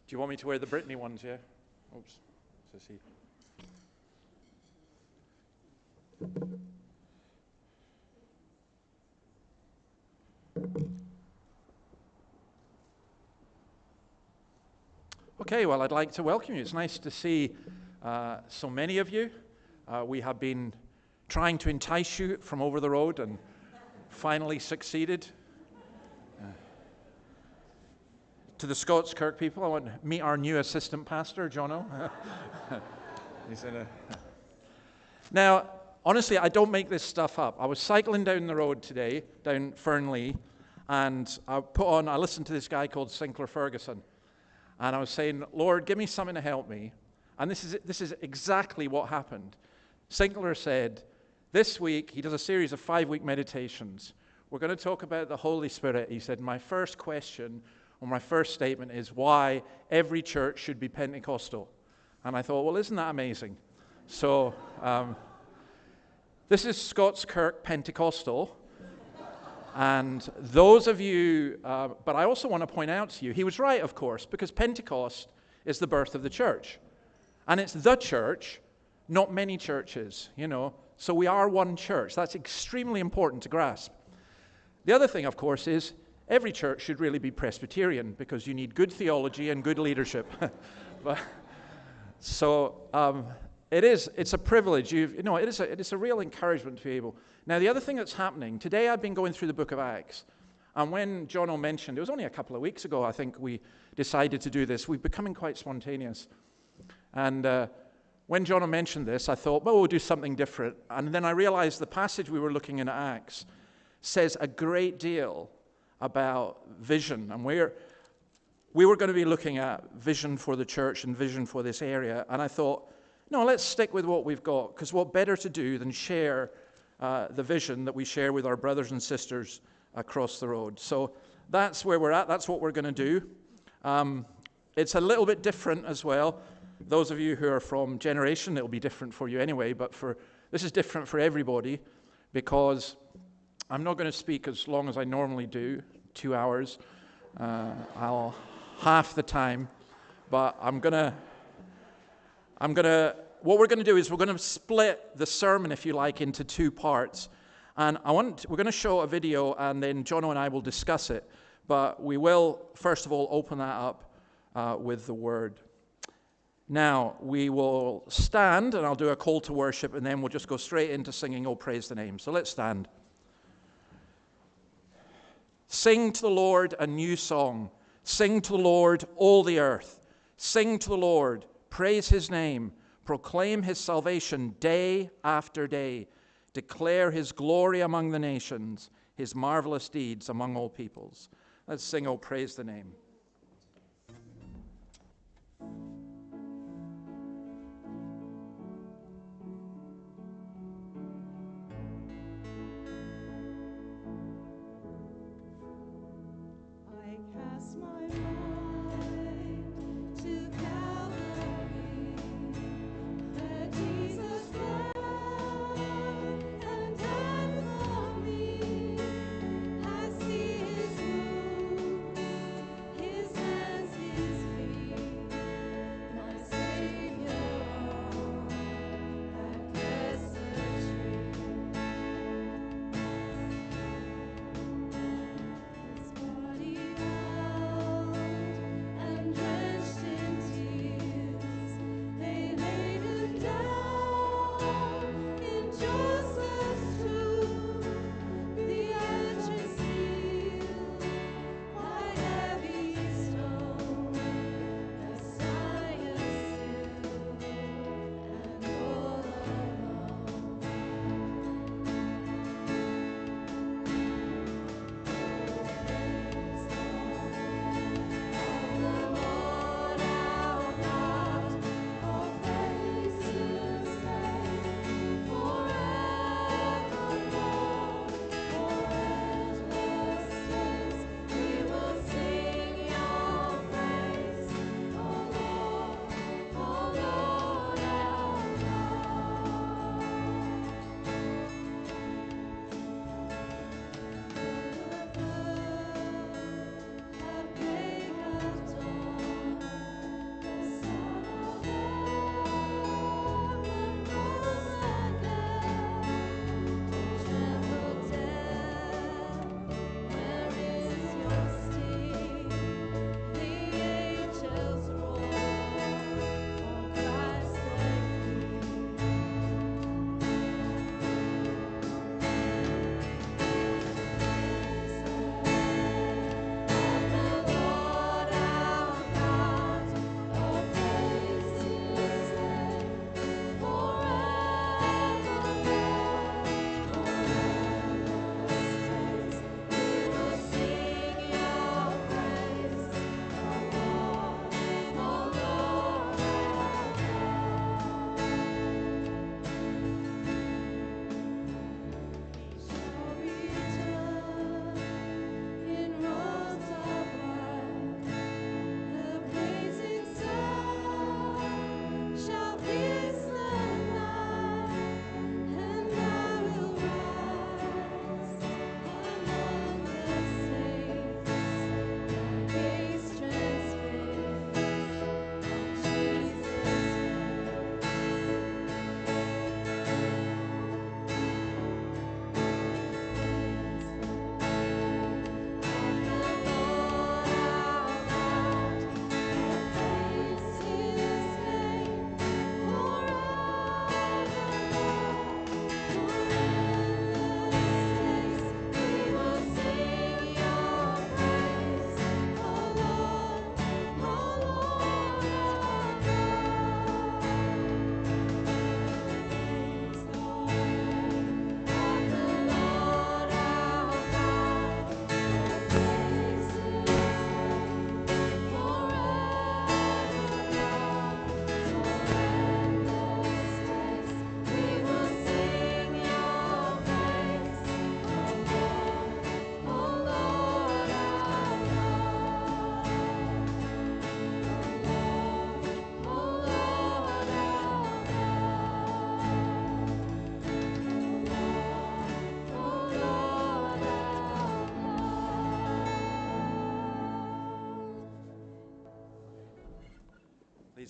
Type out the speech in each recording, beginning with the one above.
Do you want me to wear the Brittany ones, yeah? Oops. Let's see. Okay, well, I'd like to welcome you. It's nice to see so many of you. We have been trying to entice you from over the road and finally succeeded. To the Scots, Kirk people, I want to meet our new assistant pastor, Jono. Now, honestly, I don't make this stuff up. I was cycling down the road today, down Fernley, and I listened to this guy called Sinclair Ferguson, and I was saying, Lord, give me something to help me. And this is exactly what happened. Sinclair said, this week, he does a series of 5-week meditations. We're going to talk about the Holy Spirit. He said, my first question, or my first statement is why every church should be Pentecostal. And I thought, well, isn't that amazing? So, this is Scots Kirk Pentecostal. And those of you, but I also want to point out to you, he was right, of course, because Pentecost is the birth of the church. And it's the church, not many churches, you know. So we are one church. That's extremely important to grasp. The other thing, of course, is every church should really be Presbyterian because you need good theology and good leadership. It's a privilege. It is a real encouragement to be able. Now, the other thing that's happening, today I've been going through the book of Acts, and when Jono mentioned, it was only a couple of weeks ago, I think we decided to do this. We're becoming quite spontaneous. And when Jono mentioned this, I thought, well, we'll do something different. And then I realized the passage we were looking in Acts says a great deal about vision. And we were going to be looking at vision for the church and vision for this area. And I thought, no, let's stick with what we've got, because what better to do than share the vision that we share with our brothers and sisters across the road. So that's where we're at. That's what we're going to do. It's a little bit different as well. Those of you who are from Generation, it'll be different for you anyway, but this is different for everybody, because I'm not going to speak as long as I normally do, 2 hours. I'll half the time, but what we're going to do is we're going to split the sermon, if you like, into 2 parts. And we're going to show a video, and then Jono and I will discuss it. But we will, first of all, open that up with the word. Now, we will stand, and I'll do a call to worship, and then we'll just go straight into singing, Oh, Praise the Name. So let's stand. Sing to the Lord a new song. Sing to the Lord, all the earth. Sing to the Lord, praise his name. Proclaim his salvation day after day. Declare his glory among the nations, his marvelous deeds among all peoples. Let's sing, Oh, Praise the Name. His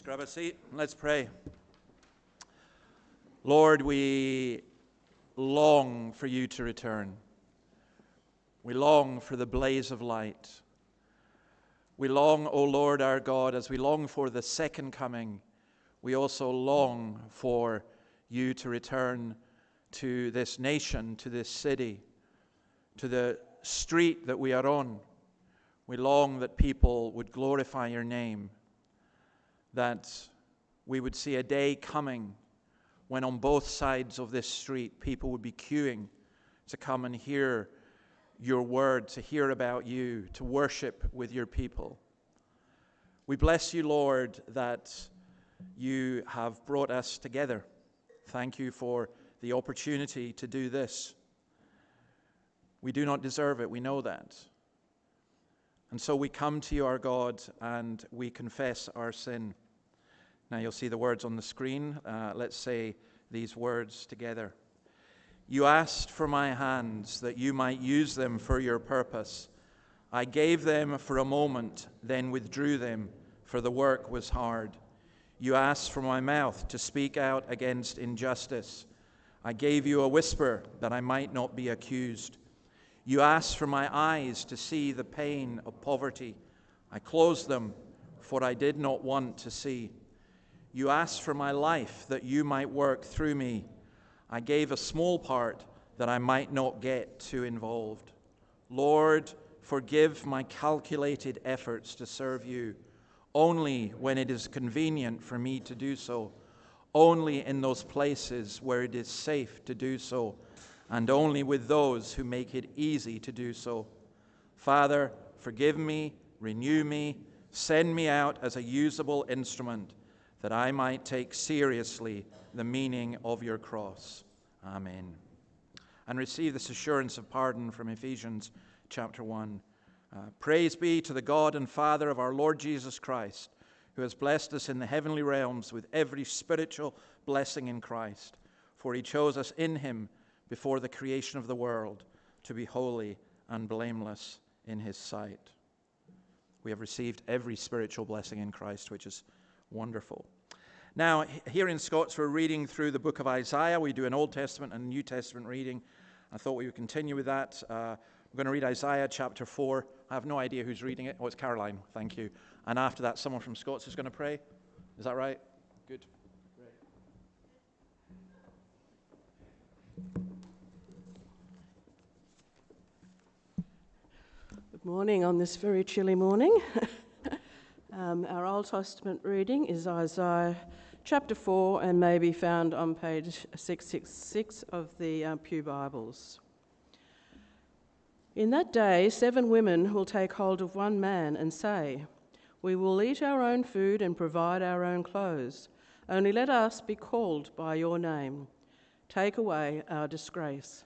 Grab a seat. Let's pray. Lord, we long for you to return. We long for the blaze of light. We long, O Lord our God, as we long for the second coming, we also long for you to return to this nation, to this city, to the street that we are on. We long that people would glorify your name, that we would see a day coming when on both sides of this street people would be queuing to come and hear your word, to hear about you, to worship with your people. We bless you, Lord, that you have brought us together. Thank you for the opportunity to do this. We do not deserve it, we know that. And so we come to you, our God, and we confess our sin. Now you'll see the words on the screen. Let's say these words together. You asked for my hands that you might use them for your purpose. I gave them for a moment, then withdrew them, for the work was hard. You asked for my mouth to speak out against injustice. I gave you a whisper that I might not be accused. You asked for my eyes to see the pain of poverty. I closed them, for I did not want to see. You asked for my life that you might work through me. I gave a small part that I might not get too involved. Lord, forgive my calculated efforts to serve you, only when it is convenient for me to do so, only in those places where it is safe to do so, and only with those who make it easy to do so. Father, forgive me, renew me, send me out as a usable instrument, that I might take seriously the meaning of your cross. Amen. And receive this assurance of pardon from Ephesians chapter 1. Praise be to the God and Father of our Lord Jesus Christ, who has blessed us in the heavenly realms with every spiritual blessing in Christ. For he chose us in him before the creation of the world to be holy and blameless in his sight. We have received every spiritual blessing in Christ, which is wonderful. Now, here in Scots, we're reading through the book of Isaiah. We do an Old Testament and New Testament reading. I thought we would continue with that. We're going to read Isaiah chapter 4. I have no idea who's reading it. Oh, it's Caroline. Thank you. And after that, someone from Scots is going to pray. Is that right? Good. Good morning on this very chilly morning. Our Old Testament reading is Isaiah chapter 4 and may be found on page 666 of the Pew Bibles. In that day, 7 women will take hold of one man and say, "We will eat our own food and provide our own clothes. Only let us be called by your name. Take away our disgrace."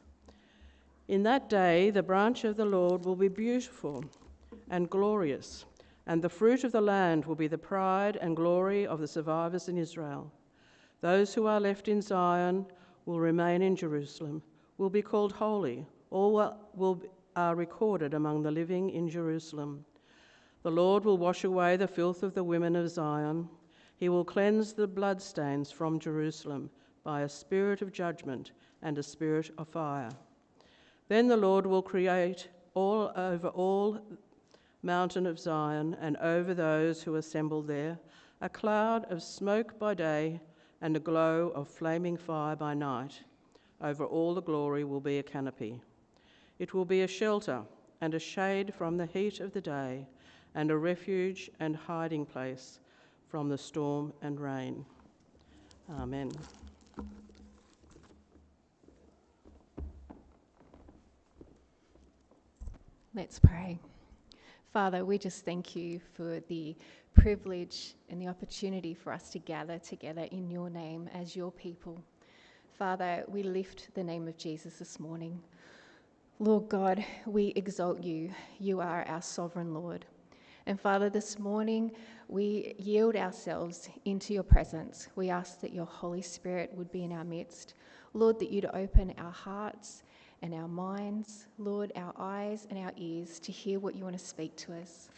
In that day, the branch of the Lord will be beautiful and glorious, and the fruit of the land will be the pride and glory of the survivors in Israel. Those who are left in Zion will remain in Jerusalem, will be called holy, all are recorded among the living in Jerusalem. The Lord will wash away the filth of the women of Zion. He will cleanse the bloodstains from Jerusalem by a spirit of judgment and a spirit of fire. Then the Lord will create over all mountain of Zion and over those who assemble there a cloud of smoke by day and a glow of flaming fire by night. Over all the glory will be a canopy. It will be a shelter and a shade from the heat of the day, and a refuge and hiding place from the storm and rain. Amen. Let's pray. Father, we just thank you for the privilege and the opportunity for us to gather together in your name as your people. Father, we lift the name of Jesus this morning. Lord God, we exalt you. You are our sovereign Lord. And Father, this morning we yield ourselves into your presence. We ask that your Holy Spirit would be in our midst. Lord, that you'd open our hearts and our minds, Lord, our eyes and our ears to hear what you want to speak to us.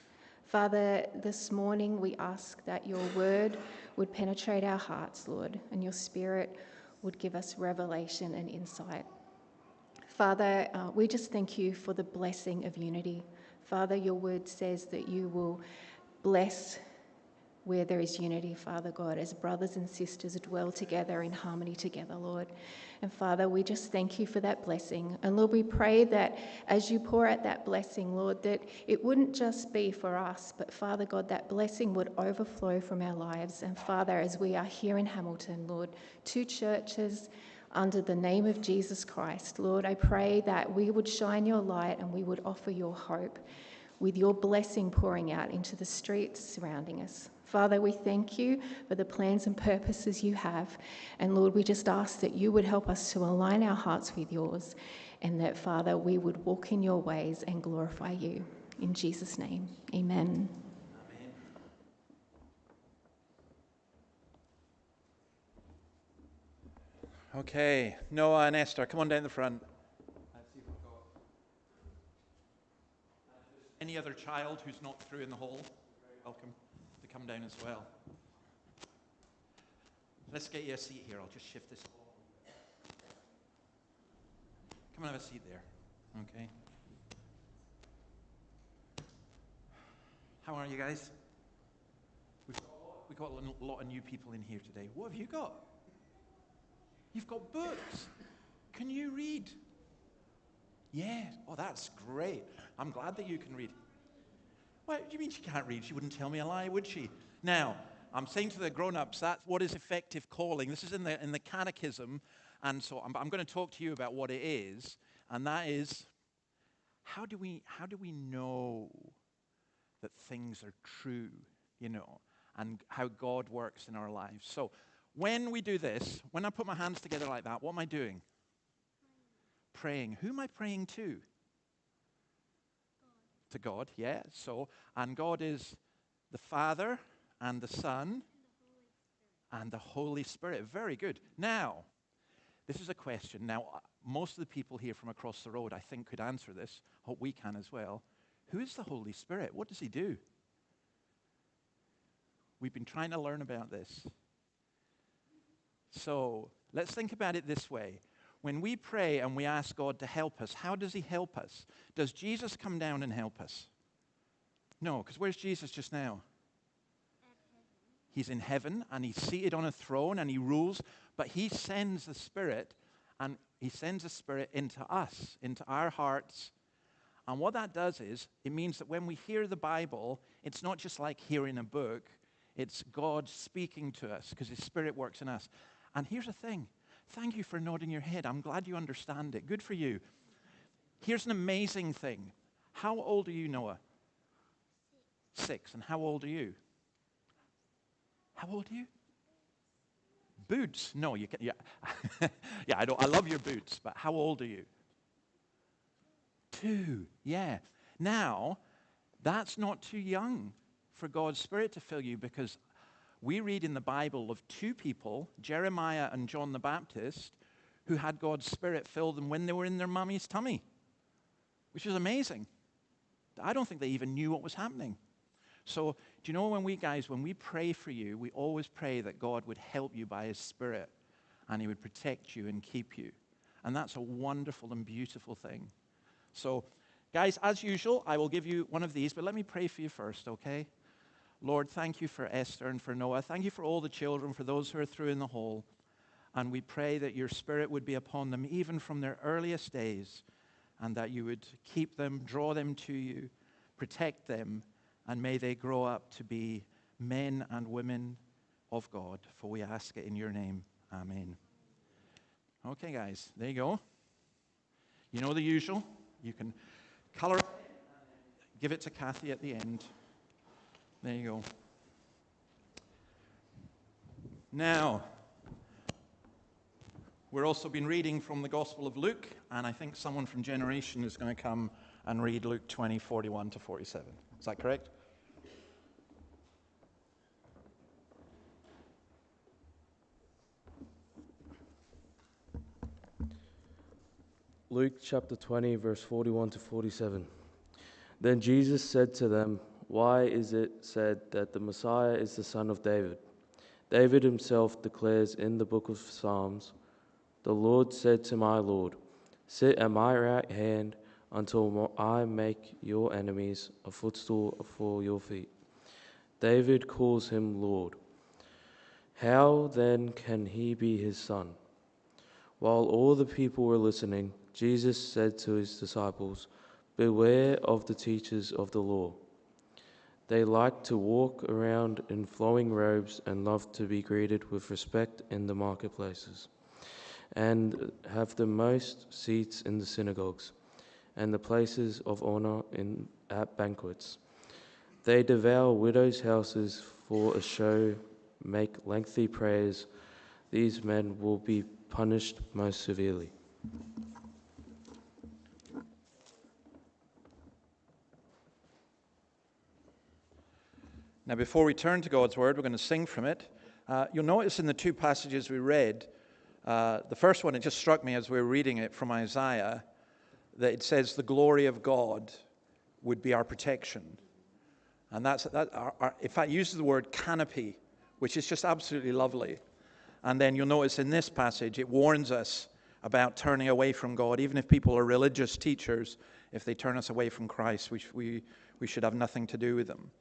Father, this morning we ask that your word would penetrate our hearts, Lord, and your Spirit would give us revelation and insight. Father, we just thank you for the blessing of unity. Father, your word says that you will bless where there is unity, Father God, as brothers and sisters dwell together in harmony together, Lord. And Father, we just thank you for that blessing. And Lord, we pray that as you pour out that blessing, Lord, that it wouldn't just be for us, but Father God, that blessing would overflow from our lives. And Father, as we are here in Hamilton, Lord, 2 churches under the name of Jesus Christ, Lord, I pray that we would shine your light and we would offer your hope with your blessing pouring out into the streets surrounding us. Father, we thank you for the plans and purposes you have. And Lord, we just ask that you would help us to align our hearts with yours, and that, Father, we would walk in your ways and glorify you. In Jesus' name, amen. Okay, Noah and Esther, come on down the front. Any other child who's not through in the hall, welcome to come down as well. Let's get you a seat here. I'll just shift this. Come and have a seat there. Okay. How are you guys? We've got a lot of new people in here today. What have you got? You've got books. Can you read? Yeah. Oh, that's great. I'm glad that you can read. What do you mean she can't read? She wouldn't tell me a lie, would she? Now, I'm saying to the grown-ups, that's what is effective calling. This is in the catechism, and so I'm going to talk to you about what it is, and that is, how do we know that things are true, and how God works in our lives? So when we do this, when I put my hands together like that, what am I doing? Praying. Who am I praying to? To God, yeah. So, and God is the Father and the Son and the Holy Spirit. Very good. Now, this is a question. Now, most of the people here from across the road, I think, could answer this. Hope we can as well. Who is the Holy Spirit? What does he do? We've been trying to learn about this. So, let's think about it this way. When we pray and we ask God to help us, how does he help us? Does Jesus come down and help us? No, because where's Jesus just now? He's in heaven, and he's seated on a throne, and he rules, but he sends the Spirit, and he sends the Spirit into us, into our hearts. And what that does is, it means that when we hear the Bible, it's not just like hearing a book, it's God speaking to us, because his Spirit works in us. And here's the thing. Thank you for nodding your head. I'm glad you understand it. Good for you. Here's an amazing thing. How old are you, Noah? 6. And how old are you? How old are you? Boots. No, you can. Yeah, yeah. I love your boots. But how old are you? 2. Yeah. Now, that's not too young for God's Spirit to fill you, because we read in the Bible of 2 people, Jeremiah and John the Baptist, who had God's Spirit fill them when they were in their mummy's tummy, which is amazing. I don't think they even knew what was happening. So, do you know, when we pray for you, we always pray that God would help you by his Spirit, and he would protect you and keep you. And that's a wonderful and beautiful thing. So, guys, as usual, I will give you one of these, but let me pray for you first, okay? Lord, thank you for Esther and for Noah. Thank you for all the children, for those who are through in the hall. And we pray that your Spirit would be upon them even from their earliest days, and that you would keep them, draw them to you, protect them, and may they grow up to be men and women of God. For we ask it in your name. Amen. Okay, guys, there you go. You know the usual. You can color it, give it to Kathy at the end. There you go. Now, we're also been reading from the Gospel of Luke, and I think someone from Generation is going to come and read Luke 20, 41 to 47. Is that correct? Luke chapter 20, verse 41 to 47. Then Jesus said to them, Why is it said that the Messiah is the son of David? David himself declares in the book of Psalms, "The Lord said to my Lord, sit at my right hand until I make your enemies a footstool for your feet." David calls him Lord. How then can he be his son? While all the people were listening, Jesus said to his disciples, "Beware of the teachers of the law. They like to walk around in flowing robes and love to be greeted with respect in the marketplaces, and have the most seats in the synagogues and the places of honor at banquets. They devour widows' houses for a show, make lengthy prayers. These men will be punished most severely." Now, before we turn to God's Word, we're going to sing from it. You'll notice in the two passages we read, the first one, it just struck me as we were reading it from Isaiah, that it says the glory of God would be our protection. And in fact, uses the word canopy, which is just absolutely lovely. And then you'll notice in this passage, it warns us about turning away from God. Even if people are religious teachers, if they turn us away from Christ, we should have nothing to do with them.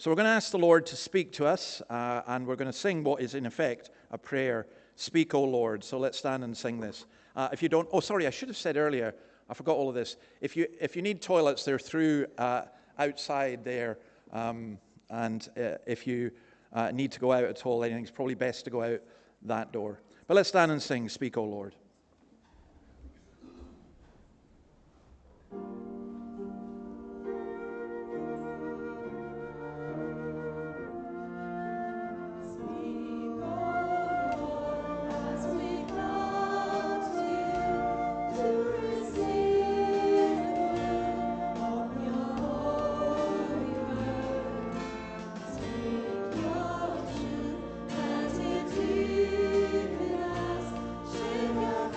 So we're going to ask the Lord to speak to us, and we're going to sing what is in effect a prayer. Speak, O Lord. So let's stand and sing this. If you don't, I should have said earlier, I forgot all of this. If you need toilets, they're through outside there. And if you need to go out at all, I think it's probably best to go out that door. But let's stand and sing, Speak, O Lord. Your truth, and it deep in us, shape your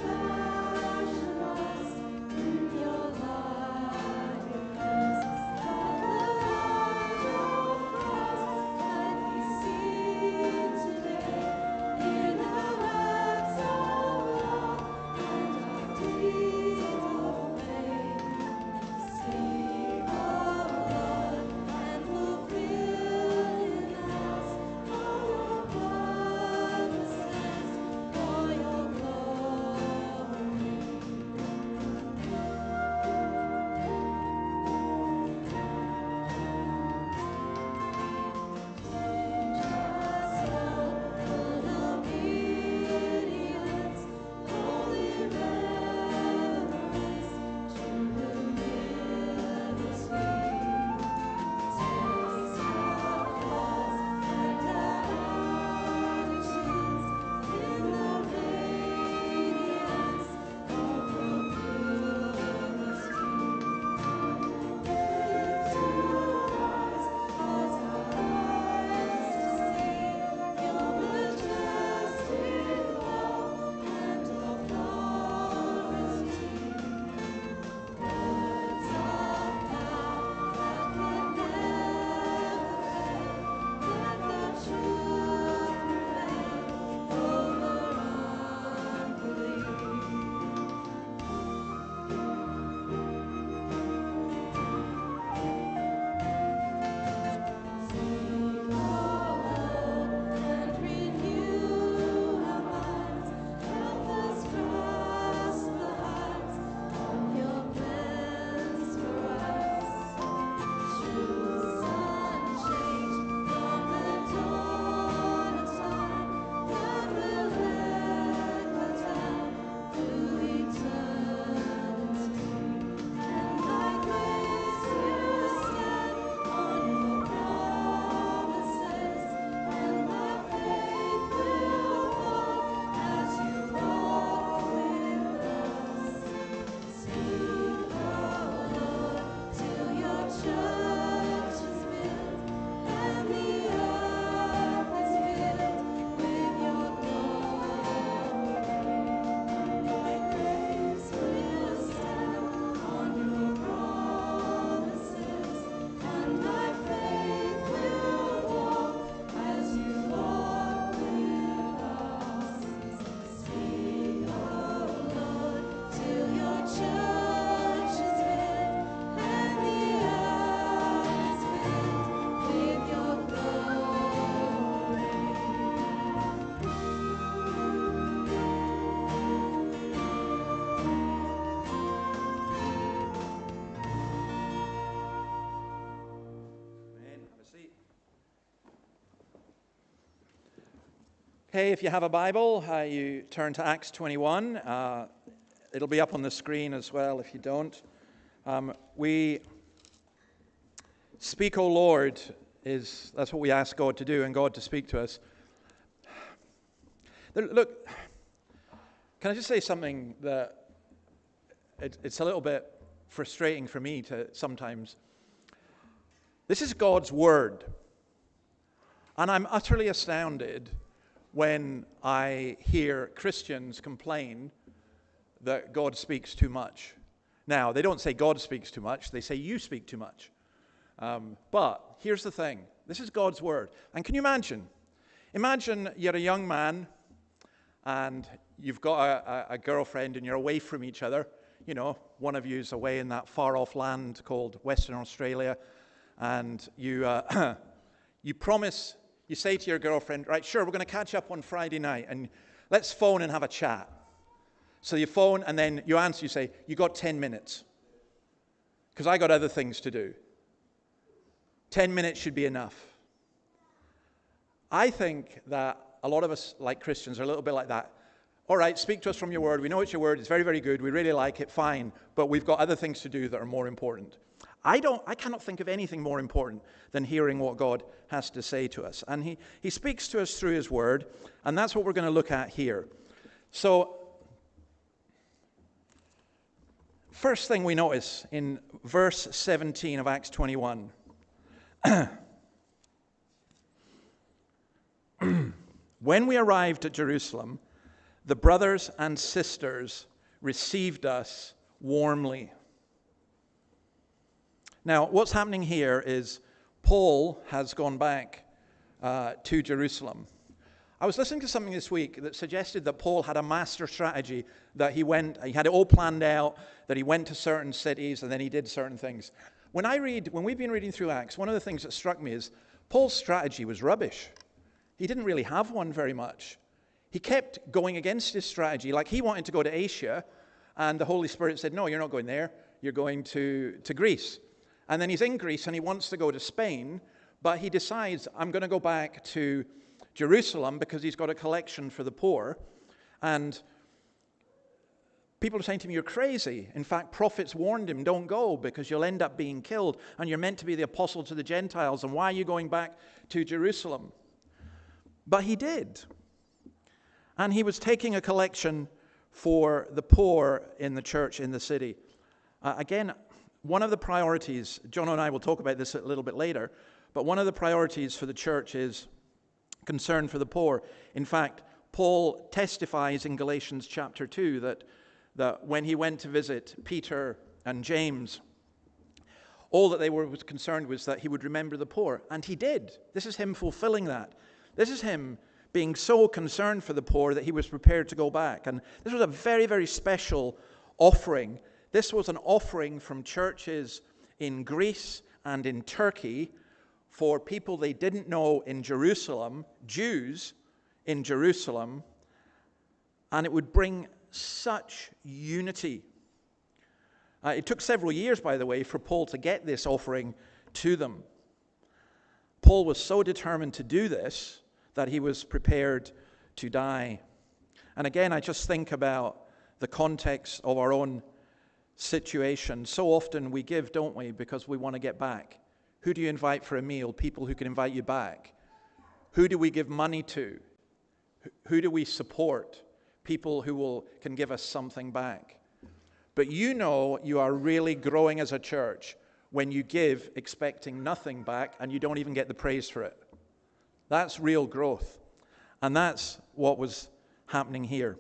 Okay, if you have a Bible, you turn to Acts 21. It'll be up on the screen as well if you don't. We speak, O Lord, that's what we ask God to do and God to speak to us. Look, can I just say something that it's a little bit frustrating for me to sometimes. This is God's word. And I'm utterly astounded when I hear Christians complain that God speaks too much. Now, they don't say God speaks too much, they say you speak too much. But here's the thing, this is God's word. And can you imagine? Imagine you're a young man and you've got a girlfriend and you're away from each other. You know, one of you's away in that far-off land called Western Australia, and you promise. You say to your girlfriend, right, sure, we're going to catch up on Friday night, and let's phone and have a chat. So you phone, and then you answer, you say, you got 10 minutes, because I got other things to do. 10 minutes should be enough. I think that a lot of us, like Christians, are a little bit like that. All right, speak to us from your word. We know it's your word. It's very, very good. We really like it. Fine. But we've got other things to do that are more important. I cannot think of anything more important than hearing what God has to say to us. And he speaks to us through his word, and that's what we're going to look at here. So, first thing we notice in verse 17 of Acts 21. When we arrived at Jerusalem, the brothers and sisters received us warmly. Now, what's happening here is Paul has gone back to Jerusalem. I was listening to something this week that suggested that Paul had a master strategy, that he had it all planned out, that he went to certain cities and then he did certain things. When we've been reading through Acts, one of the things that struck me is Paul's strategy was rubbish. He didn't really have one very much. He kept going against his strategy. Like he wanted to go to Asia, and the Holy Spirit said, no, you're not going there. You're going to Greece. And then he's in Greece and he wants to go to Spain, but he decides, I'm going to go back to Jerusalem because he's got a collection for the poor. And people are saying to me, you're crazy. In fact, prophets warned him, don't go because you'll end up being killed. And you're meant to be the apostle to the Gentiles. And why are you going back to Jerusalem? But he did. And he was taking a collection for the poor in the church in the city. Again, one of the priorities, John and I will talk about this a little bit later, but one of the priorities for the church is concern for the poor. In fact, Paul testifies in Galatians chapter 2 that when he went to visit Peter and James, all that they were concerned was that he would remember the poor. And he did. This is him fulfilling that. This is him being so concerned for the poor that he was prepared to go back. And this was a very, very special offering. This was an offering from churches in Greece and in Turkey for people they didn't know in Jerusalem, Jews in Jerusalem, and it would bring such unity. It took several years, by the way, for Paul to get this offering to them. Paul was so determined to do this that he was prepared to die. And again, I just think about the context of our own situation. So often we give, don't we, because we want to get back. Who do you invite for a meal? People who can invite you back. Who do we give money to? Who do we support? People who can give us something back. But you know you are really growing as a church when you give expecting nothing back and you don't even get the praise for it. That's real growth. And that's what was happening here.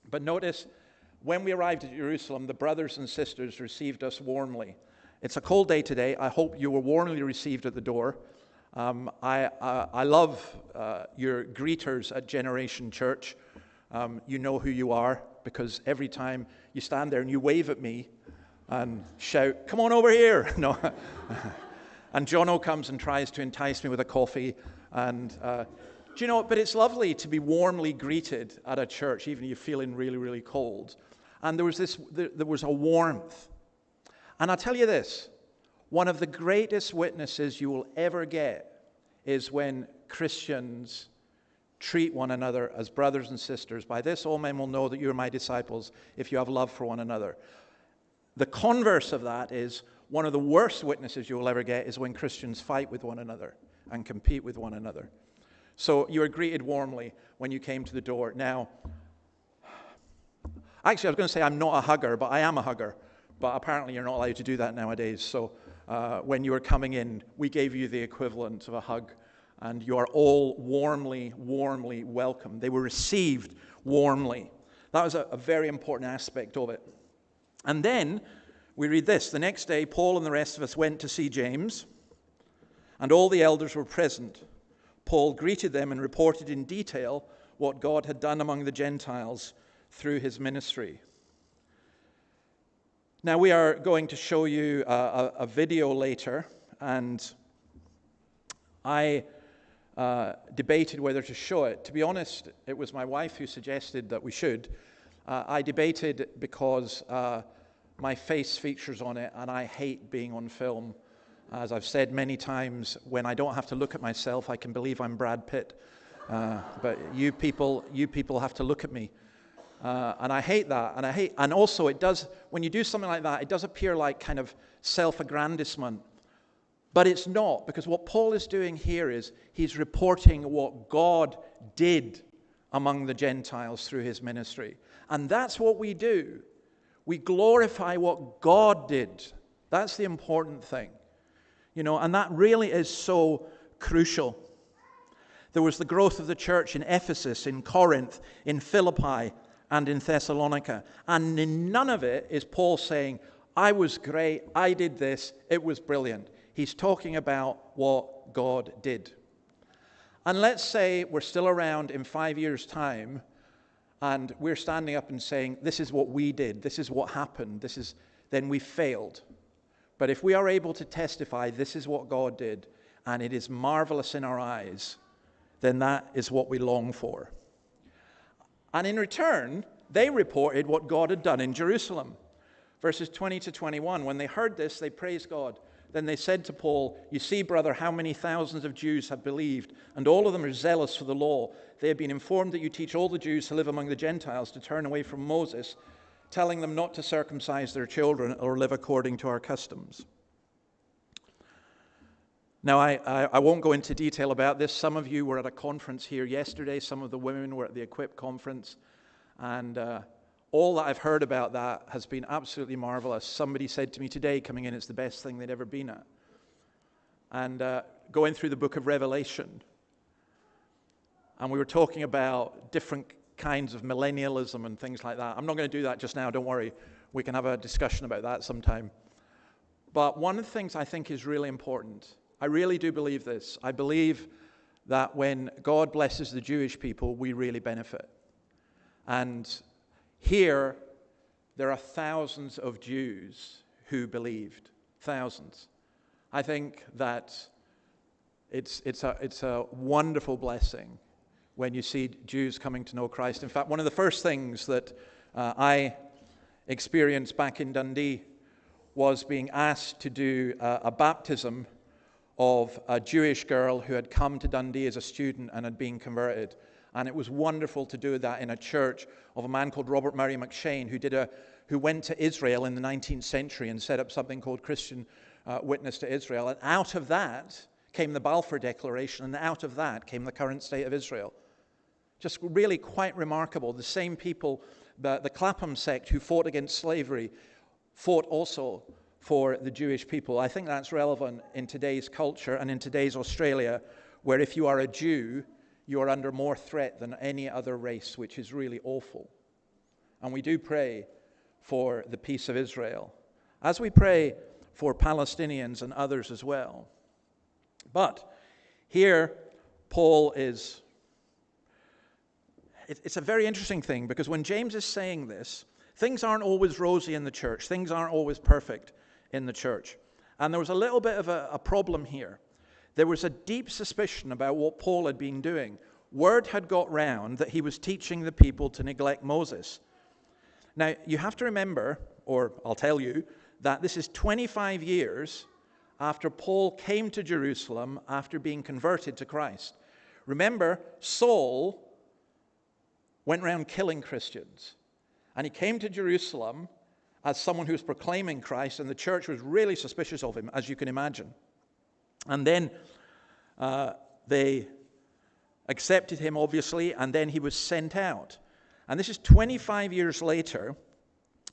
But notice, when we arrived at Jerusalem, the brothers and sisters received us warmly. It's a cold day today. I hope you were warmly received at the door. I love your greeters at Generation Church. You know who you are, because every time you stand there and you wave at me and shout, come on over here. No. And Jono comes and tries to entice me with a coffee. And do you know, but it's lovely to be warmly greeted at a church, even if you're feeling really, really cold. And there was a warmth. And I'll tell you this, one of the greatest witnesses you will ever get is when Christians treat one another as brothers and sisters. By this all men will know that you are my disciples, if you have love for one another. The converse of that is, one of the worst witnesses you will ever get is when Christians fight with one another and compete with one another. So you were greeted warmly when you came to the door. Now, actually, I was going to say I'm not a hugger, but I am a hugger. But apparently you're not allowed to do that nowadays. So when you were coming in, we gave you the equivalent of a hug. And you are all warmly, warmly welcome. They were received warmly. That was a very important aspect of it. And then we read this. The next day, Paul and the rest of us went to see James, and all the elders were present. Paul greeted them and reported in detail what God had done among the Gentiles through his ministry. Now, we are going to show you a video later, and I debated whether to show it. To be honest, it was my wife who suggested that we should. I debated because my face features on it, and I hate being on film. As I've said many times, when I don't have to look at myself, I can believe I'm Brad Pitt. But you people have to look at me. And I hate that. And also it does, when you do something like that, it does appear like kind of self-aggrandizement. But it's not, because what Paul is doing here is he's reporting what God did among the Gentiles through his ministry. And that's what we do. We glorify what God did. That's the important thing. And that really is so crucial. There was the growth of the church in Ephesus, in Corinth, in Philippi, and in Thessalonica. And in none of it is Paul saying, I was great, I did this, it was brilliant. He's talking about what God did. And let's say we're still around in 5 years' time, and we're standing up and saying, this is what we did, this is what happened, then we failed. But if we are able to testify, this is what God did, and it is marvelous in our eyes, then that is what we long for. And in return, they reported what God had done in Jerusalem. Verses 20 to 21, when they heard this, they praised God. Then they said to Paul, you see, brother, how many thousands of Jews have believed, and all of them are zealous for the law. They have been informed that you teach all the Jews who live among the Gentiles to turn away from Moses, telling them not to circumcise their children or live according to our customs. Now, I won't go into detail about this. Some of you were at a conference here yesterday. Some of the women were at the Equip conference. And all that I've heard about that has been absolutely marvelous. Somebody said to me today, coming in, it's the best thing they'd ever been at. And going through the book of Revelation, and we were talking about different kinds of millennialism and things like that. I'm not going to do that just now, don't worry. We can have a discussion about that sometime. But one of the things I think is really important, I really do believe this. I believe that when God blesses the Jewish people, we really benefit. And here, there are thousands of Jews who believed. Thousands. I think that it's a wonderful blessing when you see Jews coming to know Christ. In fact, one of the first things that I experienced back in Dundee was being asked to do a baptism of a Jewish girl who had come to Dundee as a student and had been converted. And it was wonderful to do that in a church of a man called Robert Murray McShane, who went to Israel in the 19th century and set up something called Christian Witness to Israel. And out of that came the Balfour Declaration, and out of that came the current state of Israel. Just really quite remarkable. The same people, the Clapham sect who fought against slavery, fought also for the Jewish people. I think that's relevant in today's culture and in today's Australia, where if you are a Jew, you are under more threat than any other race, which is really awful. And we do pray for the peace of Israel, as we pray for Palestinians and others as well. But here, Paul is... It's a very interesting thing, because when James is saying this, things aren't always rosy in the church. Things aren't always perfect in the church. And there was a little bit of a problem here. There was a deep suspicion about what Paul had been doing. Word had got round that he was teaching the people to neglect Moses. Now, you have to remember, or I'll tell you, that this is 25 years after Paul came to Jerusalem after being converted to Christ. Remember, Saul went around killing Christians. And he came to Jerusalem as someone who was proclaiming Christ, and the church was really suspicious of him, as you can imagine. And then they accepted him, obviously, and then he was sent out. And this is 25 years later.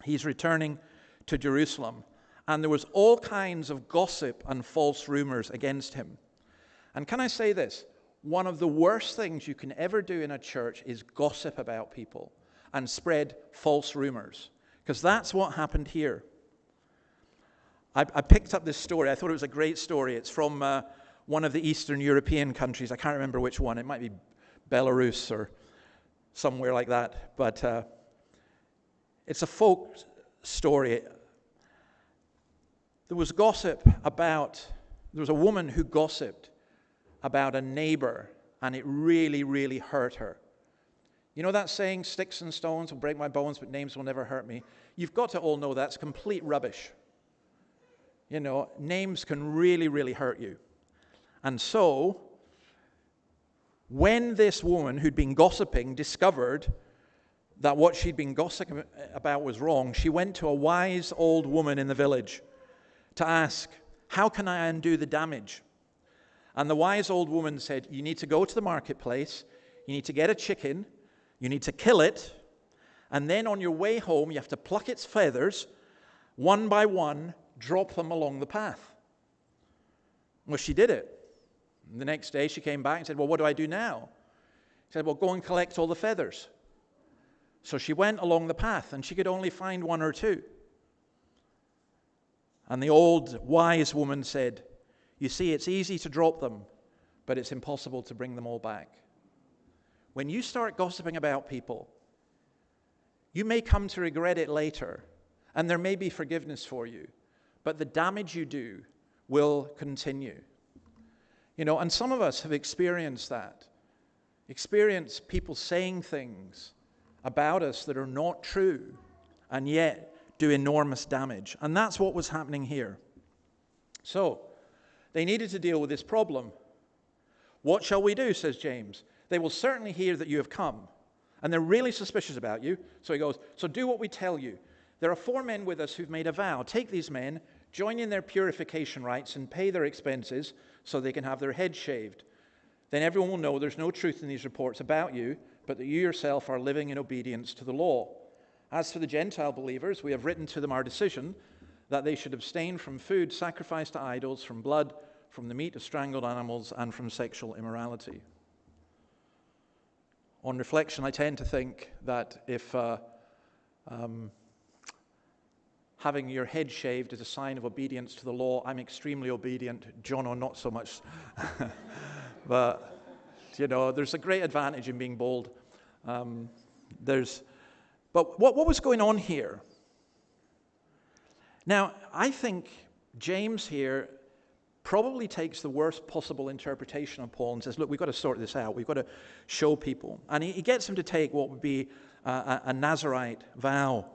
He's returning to Jerusalem. And there was all kinds of gossip and false rumors against him. And can I say this? One of the worst things you can ever do in a church is gossip about people and spread false rumors. Because that's what happened here. I picked up this story. I thought it was a great story. It's from one of the Eastern European countries. I can't remember which one. It might be Belarus or somewhere like that. But it's a folk story. There was a woman who gossiped about a neighbor, and it really, really hurt her. You know that saying, sticks and stones will break my bones, but names will never hurt me? You've got to all know that's complete rubbish. You know, names can really, really hurt you. And so, when this woman who'd been gossiping discovered that what she'd been gossiping about was wrong, she went to a wise old woman in the village to ask, how can I undo the damage? And the wise old woman said, you need to go to the marketplace, you need to get a chicken, you need to kill it, and then on your way home, you have to pluck its feathers, one by one, drop them along the path. Well, she did it. And the next day, she came back and said, well, what do I do now? She said, well, go and collect all the feathers. So she went along the path, and she could only find one or two. And the old wise woman said, you see, it's easy to drop them, but it's impossible to bring them all back. When you start gossiping about people, you may come to regret it later, and there may be forgiveness for you, but the damage you do will continue. You know, and some of us have experienced that. Experienced people saying things about us that are not true, and yet do enormous damage. And that's what was happening here. So, they needed to deal with this problem. What shall we do, says James. They will certainly hear that you have come, and they're really suspicious about you. So he goes, so do what we tell you. There are 4 men with us who've made a vow. Take these men, join in their purification rites, and pay their expenses so they can have their heads shaved. Then everyone will know there's no truth in these reports about you, but that you yourself are living in obedience to the law. As for the Gentile believers, we have written to them our decision that they should abstain from food sacrificed to idols, from blood, from the meat of strangled animals, and from sexual immorality. On reflection, I tend to think that if having your head shaved is a sign of obedience to the law, I'm extremely obedient. Jono, not so much. But, you know, there's a great advantage in being bold. But what was going on here? Now, I think James here probably takes the worst possible interpretation of Paul and says, look, we've got to sort this out. We've got to show people. And he gets him to take what would be a Nazirite vow.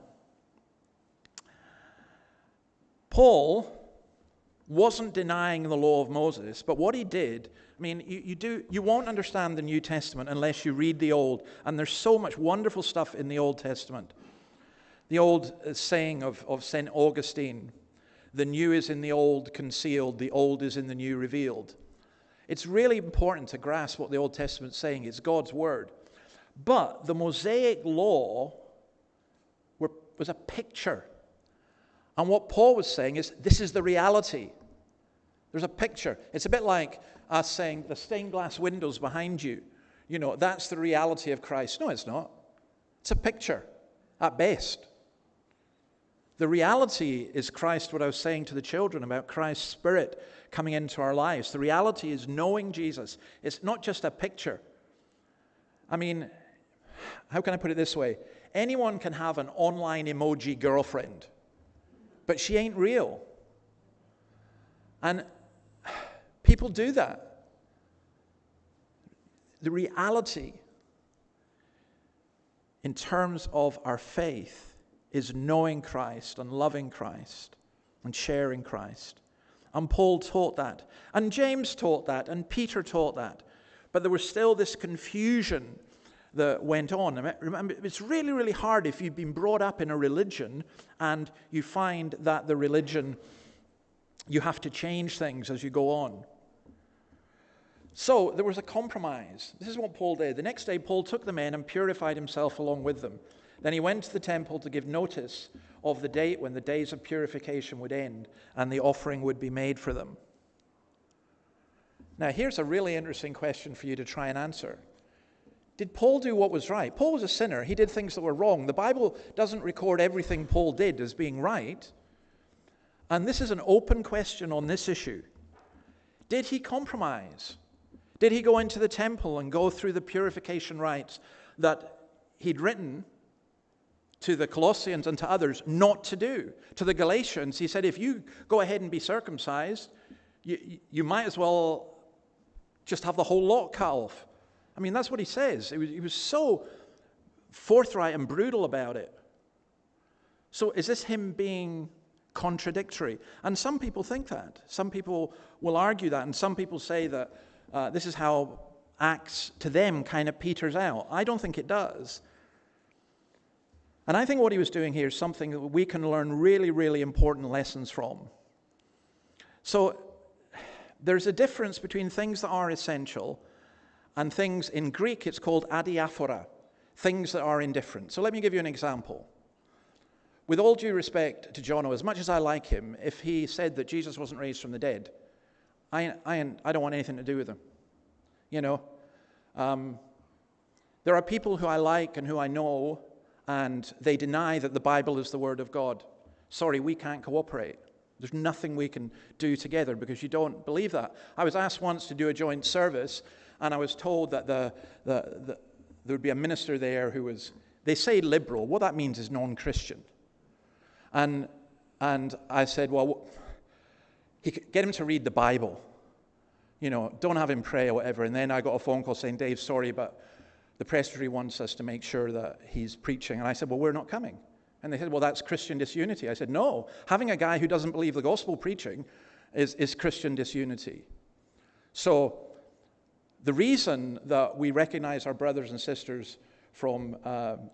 Paul wasn't denying the law of Moses, but what he did, I mean, you won't understand the New Testament unless you read the Old, and there's so much wonderful stuff in the Old Testament. The old saying of St. Augustine, the new is in the old concealed, the old is in the new revealed. It's really important to grasp what the Old Testament's saying. It's God's word. But the Mosaic law was a picture. And what Paul was saying is, this is the reality. There's a picture. It's a bit like us saying, the stained glass windows behind you, you know, that's the reality of Christ. No, it's not. It's a picture, at best. The reality is Christ, what I was saying to the children about Christ's Spirit coming into our lives. The reality is knowing Jesus. It's not just a picture. I mean, how can I put it this way? Anyone can have an online emoji girlfriend, but she ain't real. And people do that. The reality in terms of our faith is knowing Christ and loving Christ and sharing Christ. And Paul taught that. And James taught that. And Peter taught that. But there was still this confusion that went on. Remember, it's really, really hard if you've been brought up in a religion and you find that the religion, you have to change things as you go on. So there was a compromise. This is what Paul did. The next day, Paul took the men and purified himself along with them. Then he went to the temple to give notice of the date when the days of purification would end and the offering would be made for them. Now, here's a really interesting question for you to try and answer. Did Paul do what was right? Paul was a sinner. He did things that were wrong. The Bible doesn't record everything Paul did as being right. And this is an open question on this issue. Did he compromise? Did he go into the temple and go through the purification rites that he'd written to the Colossians and to others not to do? To the Galatians, he said, if you go ahead and be circumcised, you might as well just have the whole lot cut off. I mean, that's what he says. He was so forthright and brutal about it. So is this him being contradictory? And some people think that. Some people will argue that, and some people say that this is how Acts to them kind of peters out. I don't think it does. And I think what he was doing here is something that we can learn really, really important lessons from. So there's a difference between things that are essential and things, in Greek it's called adiaphora, things that are indifferent. So let me give you an example. With all due respect to Jono, as much as I like him, if he said that Jesus wasn't raised from the dead, I don't want anything to do with him. You know, there are people who I like and who I know, and they deny that the Bible is the Word of God. Sorry, we can't cooperate. There's nothing we can do together because you don't believe that. I was asked once to do a joint service, and I was told that there would be a minister there who was, they say liberal. What that means is non-Christian. And I said, well, get him to read the Bible. You know, don't have him pray or whatever. And then I got a phone call saying, Dave, sorry, but the presbytery wants us to make sure that he's preaching. And I said, well, we're not coming. And they said, well, that's Christian disunity. I said, no, having a guy who doesn't believe the gospel preaching is Christian disunity. So the reason that we recognize our brothers and sisters from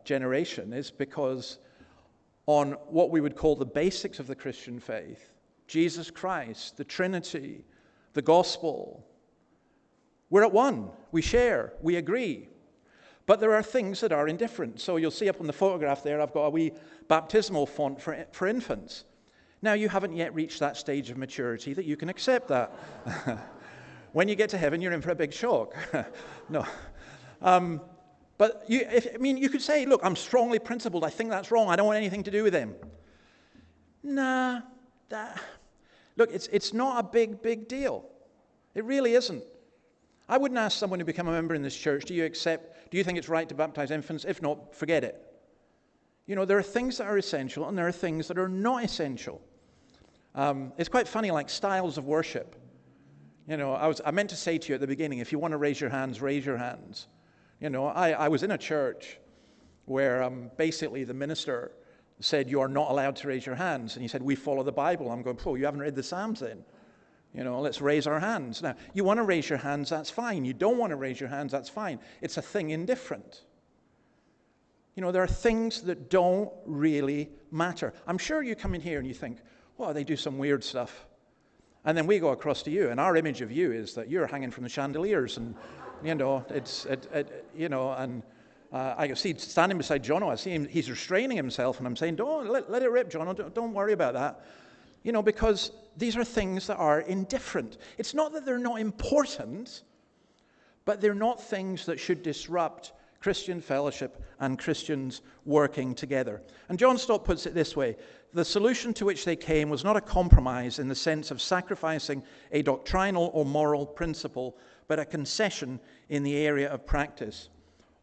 generation is because on what we would call the basics of the Christian faith, Jesus Christ, the Trinity, the gospel, we're at one. We share. We agree. But there are things that are indifferent. So you'll see up on the photograph there, I've got a wee baptismal font for infants. Now, you haven't yet reached that stage of maturity that you can accept that. When you get to heaven, you're in for a big shock. No. But you could say, look, I'm strongly principled. I think that's wrong. I don't want anything to do with him. Nah. Look, it's not a big deal. It really isn't. I wouldn't ask someone to become a member in this church, do you think it's right to baptize infants? If not, forget it. You know, there are things that are essential and there are things that are not essential. It's quite funny, like styles of worship. You know, I meant to say to you at the beginning, if you want to raise your hands, raise your hands. You know, I was in a church where basically the minister said, you are not allowed to raise your hands. And he said, we follow the Bible. I'm going, you haven't read the Psalms then. You know, let's raise our hands. Now, you want to raise your hands, that's fine. You don't want to raise your hands, that's fine. It's a thing indifferent. You know, there are things that don't really matter. I'm sure you come in here and you think, well, they do some weird stuff. And then we go across to you, and our image of you is that you're hanging from the chandeliers, and, you know, I can see standing beside Jono, I see him, he's restraining himself, and I'm saying, don't let it rip, Jono, don't worry about that. You know, because these are things that are indifferent. It's not that they're not important, but they're not things that should disrupt Christian fellowship and Christians working together. And John Stott puts it this way: the solution to which they came was not a compromise in the sense of sacrificing a doctrinal or moral principle, but a concession in the area of practice.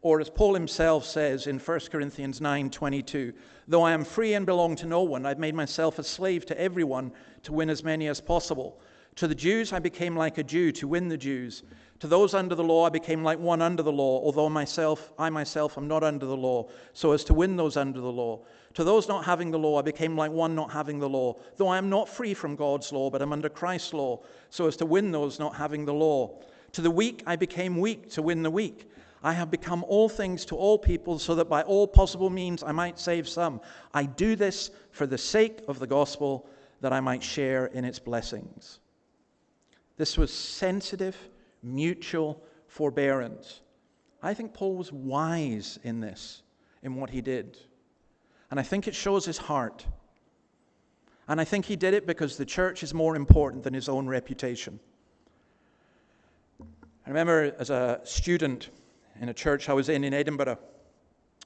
Or as Paul himself says in 1 Corinthians 9:22, though I am free and belong to no one, I've made myself a slave to everyone to win as many as possible. To the Jews I became like a Jew to win the Jews. To those under the law I became like one under the law, although I myself am not under the law, so as to win those under the law. To those not having the law I became like one not having the law, though I am not free from God's law, but am under Christ's law, so as to win those not having the law. To the weak I became weak to win the weak. I have become all things to all people so that by all possible means I might save some. I do this for the sake of the gospel, that I might share in its blessings. This was sensitive, mutual forbearance. I think Paul was wise in this, in what he did. And I think it shows his heart. And I think he did it because the church is more important than his own reputation. I remember as a student in a church I was in Edinburgh,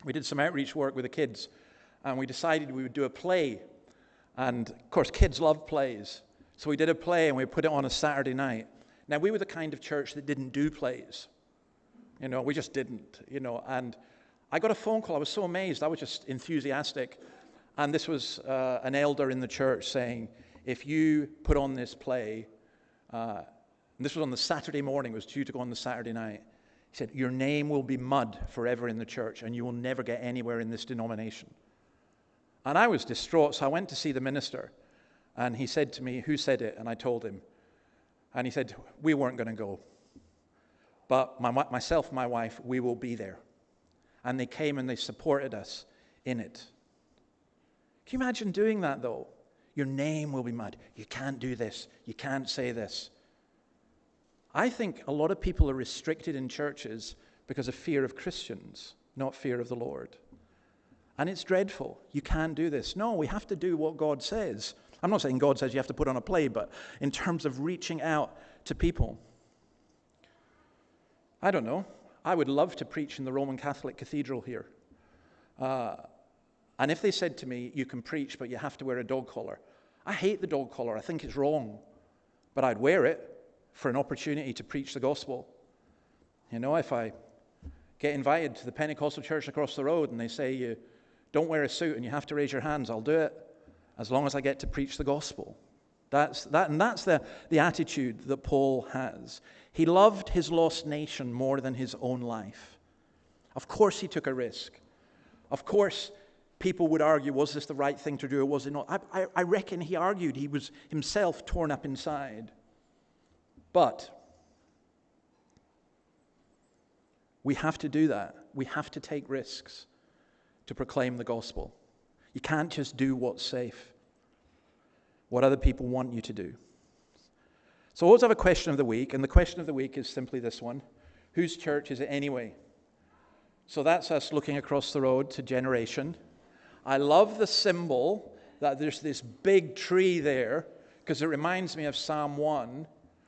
we did some outreach work with the kids, and we decided we would do a play. And, of course, kids love plays. So we did a play, and we put it on a Saturday night. Now, we were the kind of church that didn't do plays. We just didn't, And I got a phone call. I was so amazed. I was just enthusiastic. And this was an elder in the church saying, if you put on this play, and this was on the Saturday morning, it was due to go on the Saturday night. He said, your name will be mud forever in the church, and you will never get anywhere in this denomination. And I was distraught, so I went to see the minister. And he said to me, who said it? And I told him. And he said, we weren't going to go. But myself and my wife, we will be there. And they came and they supported us in it. Can you imagine doing that, though? Your name will be mud. You can't do this. You can't say this. I think a lot of people are restricted in churches because of fear of Christians, not fear of the Lord. And it's dreadful. You can't do this. No, we have to do what God says. I'm not saying God says you have to put on a play, but in terms of reaching out to people. I don't know. I would love to preach in the Roman Catholic Cathedral here. And if they said to me, you can preach, but you have to wear a dog collar. I hate the dog collar. I think it's wrong. But I'd wear it for an opportunity to preach the gospel. If I get invited to the Pentecostal church across the road and they say you don't wear a suit and you have to raise your hands, I'll do it as long as I get to preach the gospel. That's the attitude that Paul has. He loved his lost nation more than his own life. Of course he took a risk. Of course people would argue, was this the right thing to do or was it not? I reckon he argued. He was himself torn up inside. But we have to do that. We have to take risks to proclaim the gospel. You can't just do what's safe, what other people want you to do. So I always have a question of the week, and the question of the week is simply this one. Whose church is it anyway? So that's us looking across the road to Generation. I love the symbol that there's this big tree there, because it reminds me of Psalm 1,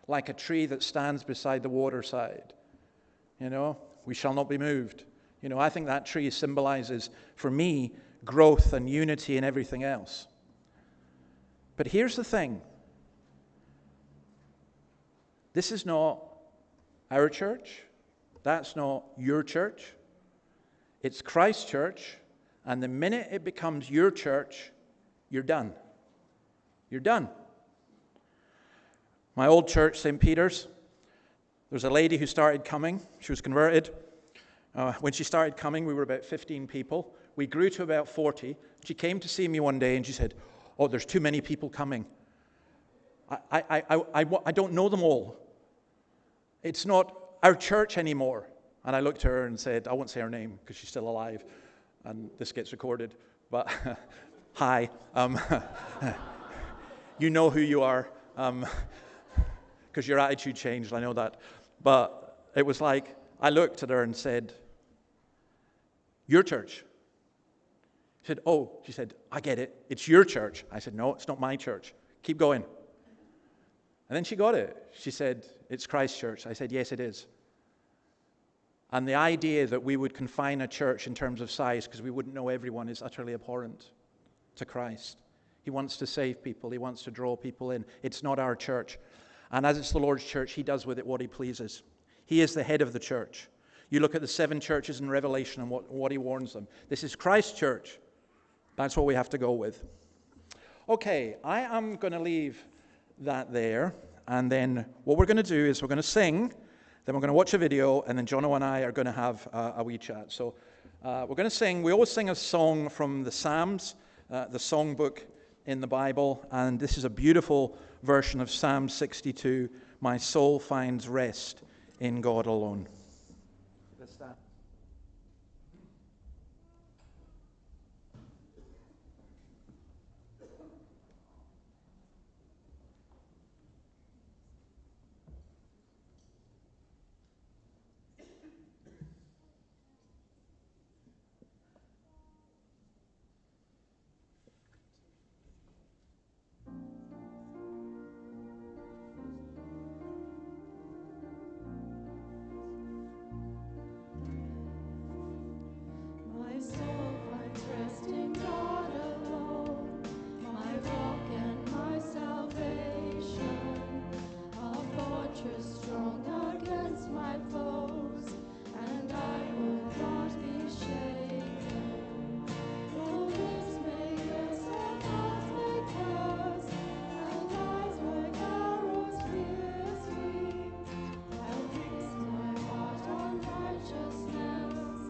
like a tree that stands beside the waterside. We shall not be moved. I think that tree symbolizes, for me, growth and unity and everything else. But here's the thing. This is not our church. That's not your church. It's Christ's church. And the minute it becomes your church, you're done. You're done. My old church, St. Peter's, there was a lady who started coming. She was converted. When she started coming, we were about 15 people. We grew to about 40. She came to see me one day and she said, oh, there's too many people coming. I don't know them all. It's not our church anymore. And I looked at her and said, I won't say her name because she's still alive. And this gets recorded. But hi. You know who you are. Because your attitude changed, I know that. But it was like, I looked at her and said, your church. She said, oh, she said, I get it. It's your church. I said, no, it's not my church. Keep going. And then she got it. She said, it's Christ's church. I said, yes, it is. And the idea that we would confine a church in terms of size because we wouldn't know everyone is utterly abhorrent to Christ. He wants to save people. He wants to draw people in. It's not our church. And as it's the Lord's church, he does with it what he pleases. He is the head of the church. You look at the 7 churches in Revelation and what he warns them. This is Christ's church. That's what we have to go with. Okay, I am going to leave that there. And then what we're going to do is we're going to sing. Then we're going to watch a video. And then Jono and I are going to have a wee chat. So we're going to sing. We always sing a song from the Psalms, the songbook in the Bible. And this is a beautiful version of Psalm 62. My soul finds rest in God alone. My soul finds rest in God alone, my rock and my salvation, a fortress strong against my foes, and I will not be shaken. Though winds may gust and clouds may curse, and eyes like arrows pierce me, I'll fix my heart on righteousness.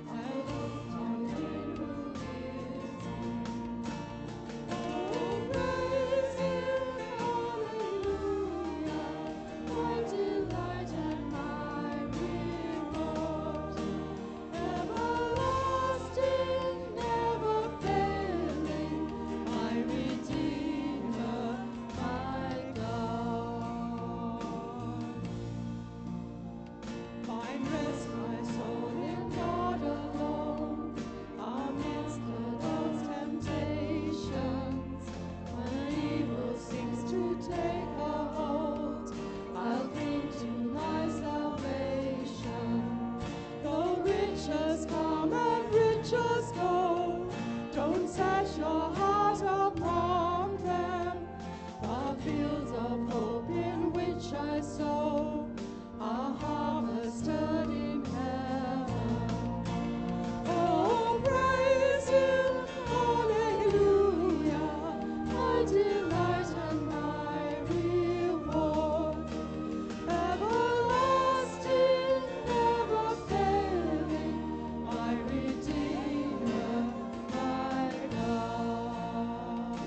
I'll look to Him who hears me. Oh, praise Him, hallelujah, my delight and my reward. Everlasting, never failing, my Redeemer, my God. Find rest, my soul, in God alone, amidst the world's temptations. When evil seems to take a hold, I'll cling to my salvation. Though riches come and riches go, don't set your heart upon them. The fields of hope in which I sow, a harvest stood in heaven. Oh, praise Him, hallelujah, my delight and my reward. Everlasting, never failing, my Redeemer, my God.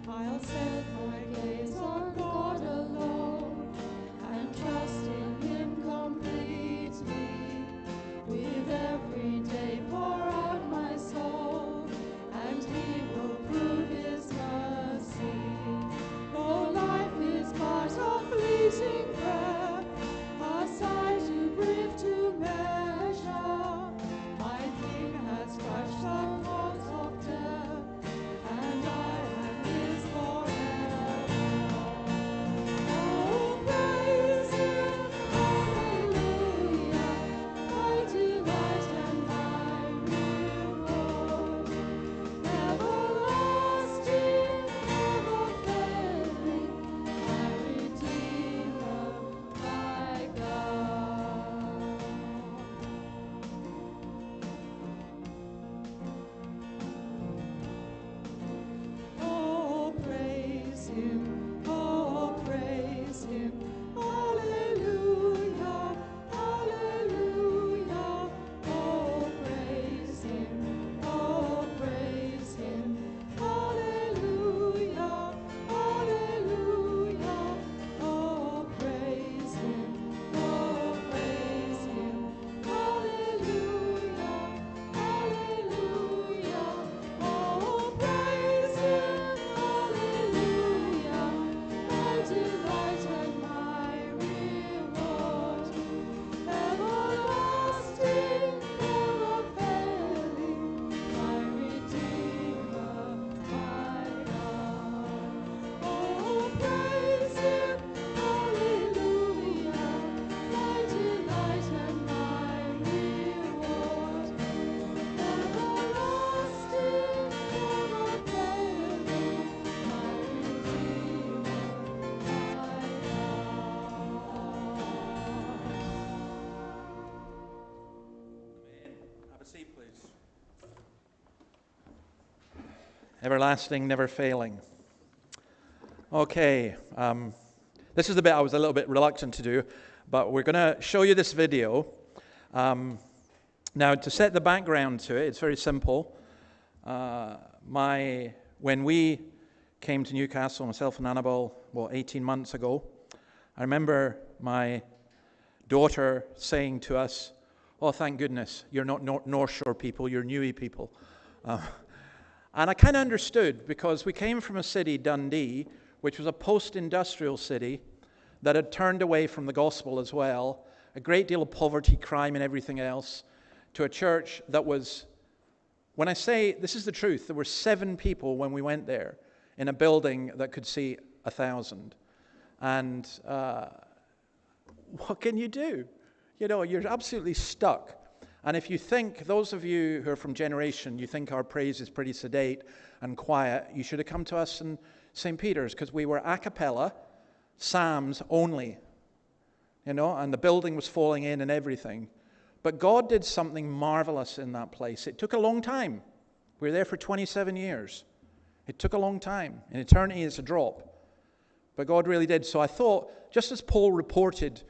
I'll set my gaze on God alone and trust in Him completely. With every day pour out my soul, and He will prove His mercy. Though life is but a fleeting breath, a sigh too brief to measure, my King has touched the cords of death, and I am His forever. Oh, praise Him, hallelujah, my delight and my reward. Everlasting, never failing, my Redeemer, my God. Oh, praise Him, hallelujah, hallelujah. Oh, praise Him, hallelujah, hallelujah. Oh, praise Him, hallelujah, hallelujah. Oh, praise Him, hallelujah, my delight and my reward. Everlasting, never failing, my Redeemer, my God. Oh, praise Him, hallelujah, my delight and my reward. Everlasting, never failing, my Redeemer, Have a seat, please. Everlasting, never failing. Okay, this is the bit I was a little bit reluctant to do, but we're going to show you this video. Now, to set the background to it, it's very simple. When we came to Newcastle, myself and Annabelle, 18 months ago, I remember my daughter saying to us, "Oh, thank goodness, you're not North Shore people, you're Newey people." And I kind of understood, because we came from a city, Dundee, which was a post-industrial city that had turned away from the gospel as well, a great deal of poverty, crime, and everything else, to a church that was, when I say this is the truth, there were 7 people when we went there in a building that could see 1,000. And what can you do? You know, you're absolutely stuck. And if you think, those of you who are from Generation, you think our praise is pretty sedate and quiet, you should have come to us in St. Peter's, because we were a cappella, psalms only, you know, and the building was falling in and everything. But God did something marvelous in that place. It took a long time. We were there for 27 years. It took a long time. In eternity, it's a drop. But God really did. So I thought, just as Paul reported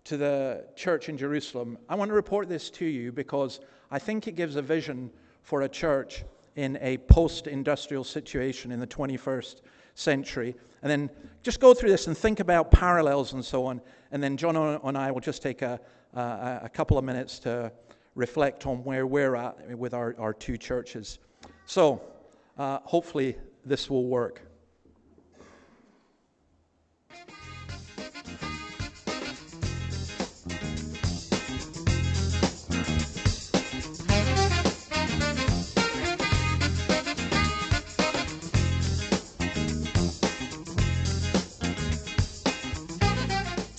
to the church in Jerusalem, I want to report this to you because I think it gives a vision for a church in a post-industrial situation in the 21st century. And then just go through this and think about parallels and so on. And then John and I will just take a couple of minutes to reflect on where we're at with our 2 churches. So hopefully this will work.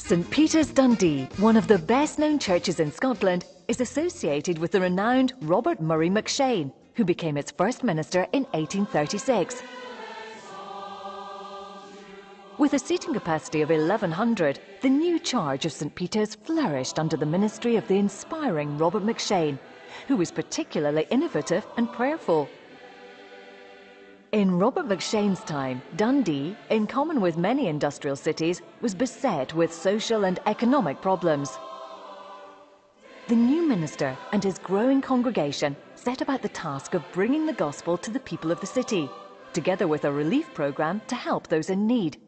St Peter's Dundee, one of the best-known churches in Scotland, is associated with the renowned Robert Murray McShane, who became its first minister in 1836. With a seating capacity of 1,100, the new charge of St Peter's flourished under the ministry of the inspiring Robert McShane, who was particularly innovative and prayerful. In Robert McShane's time, Dundee, in common with many industrial cities, was beset with social and economic problems. The new minister and his growing congregation set about the task of bringing the gospel to the people of the city, together with a relief program to help those in need.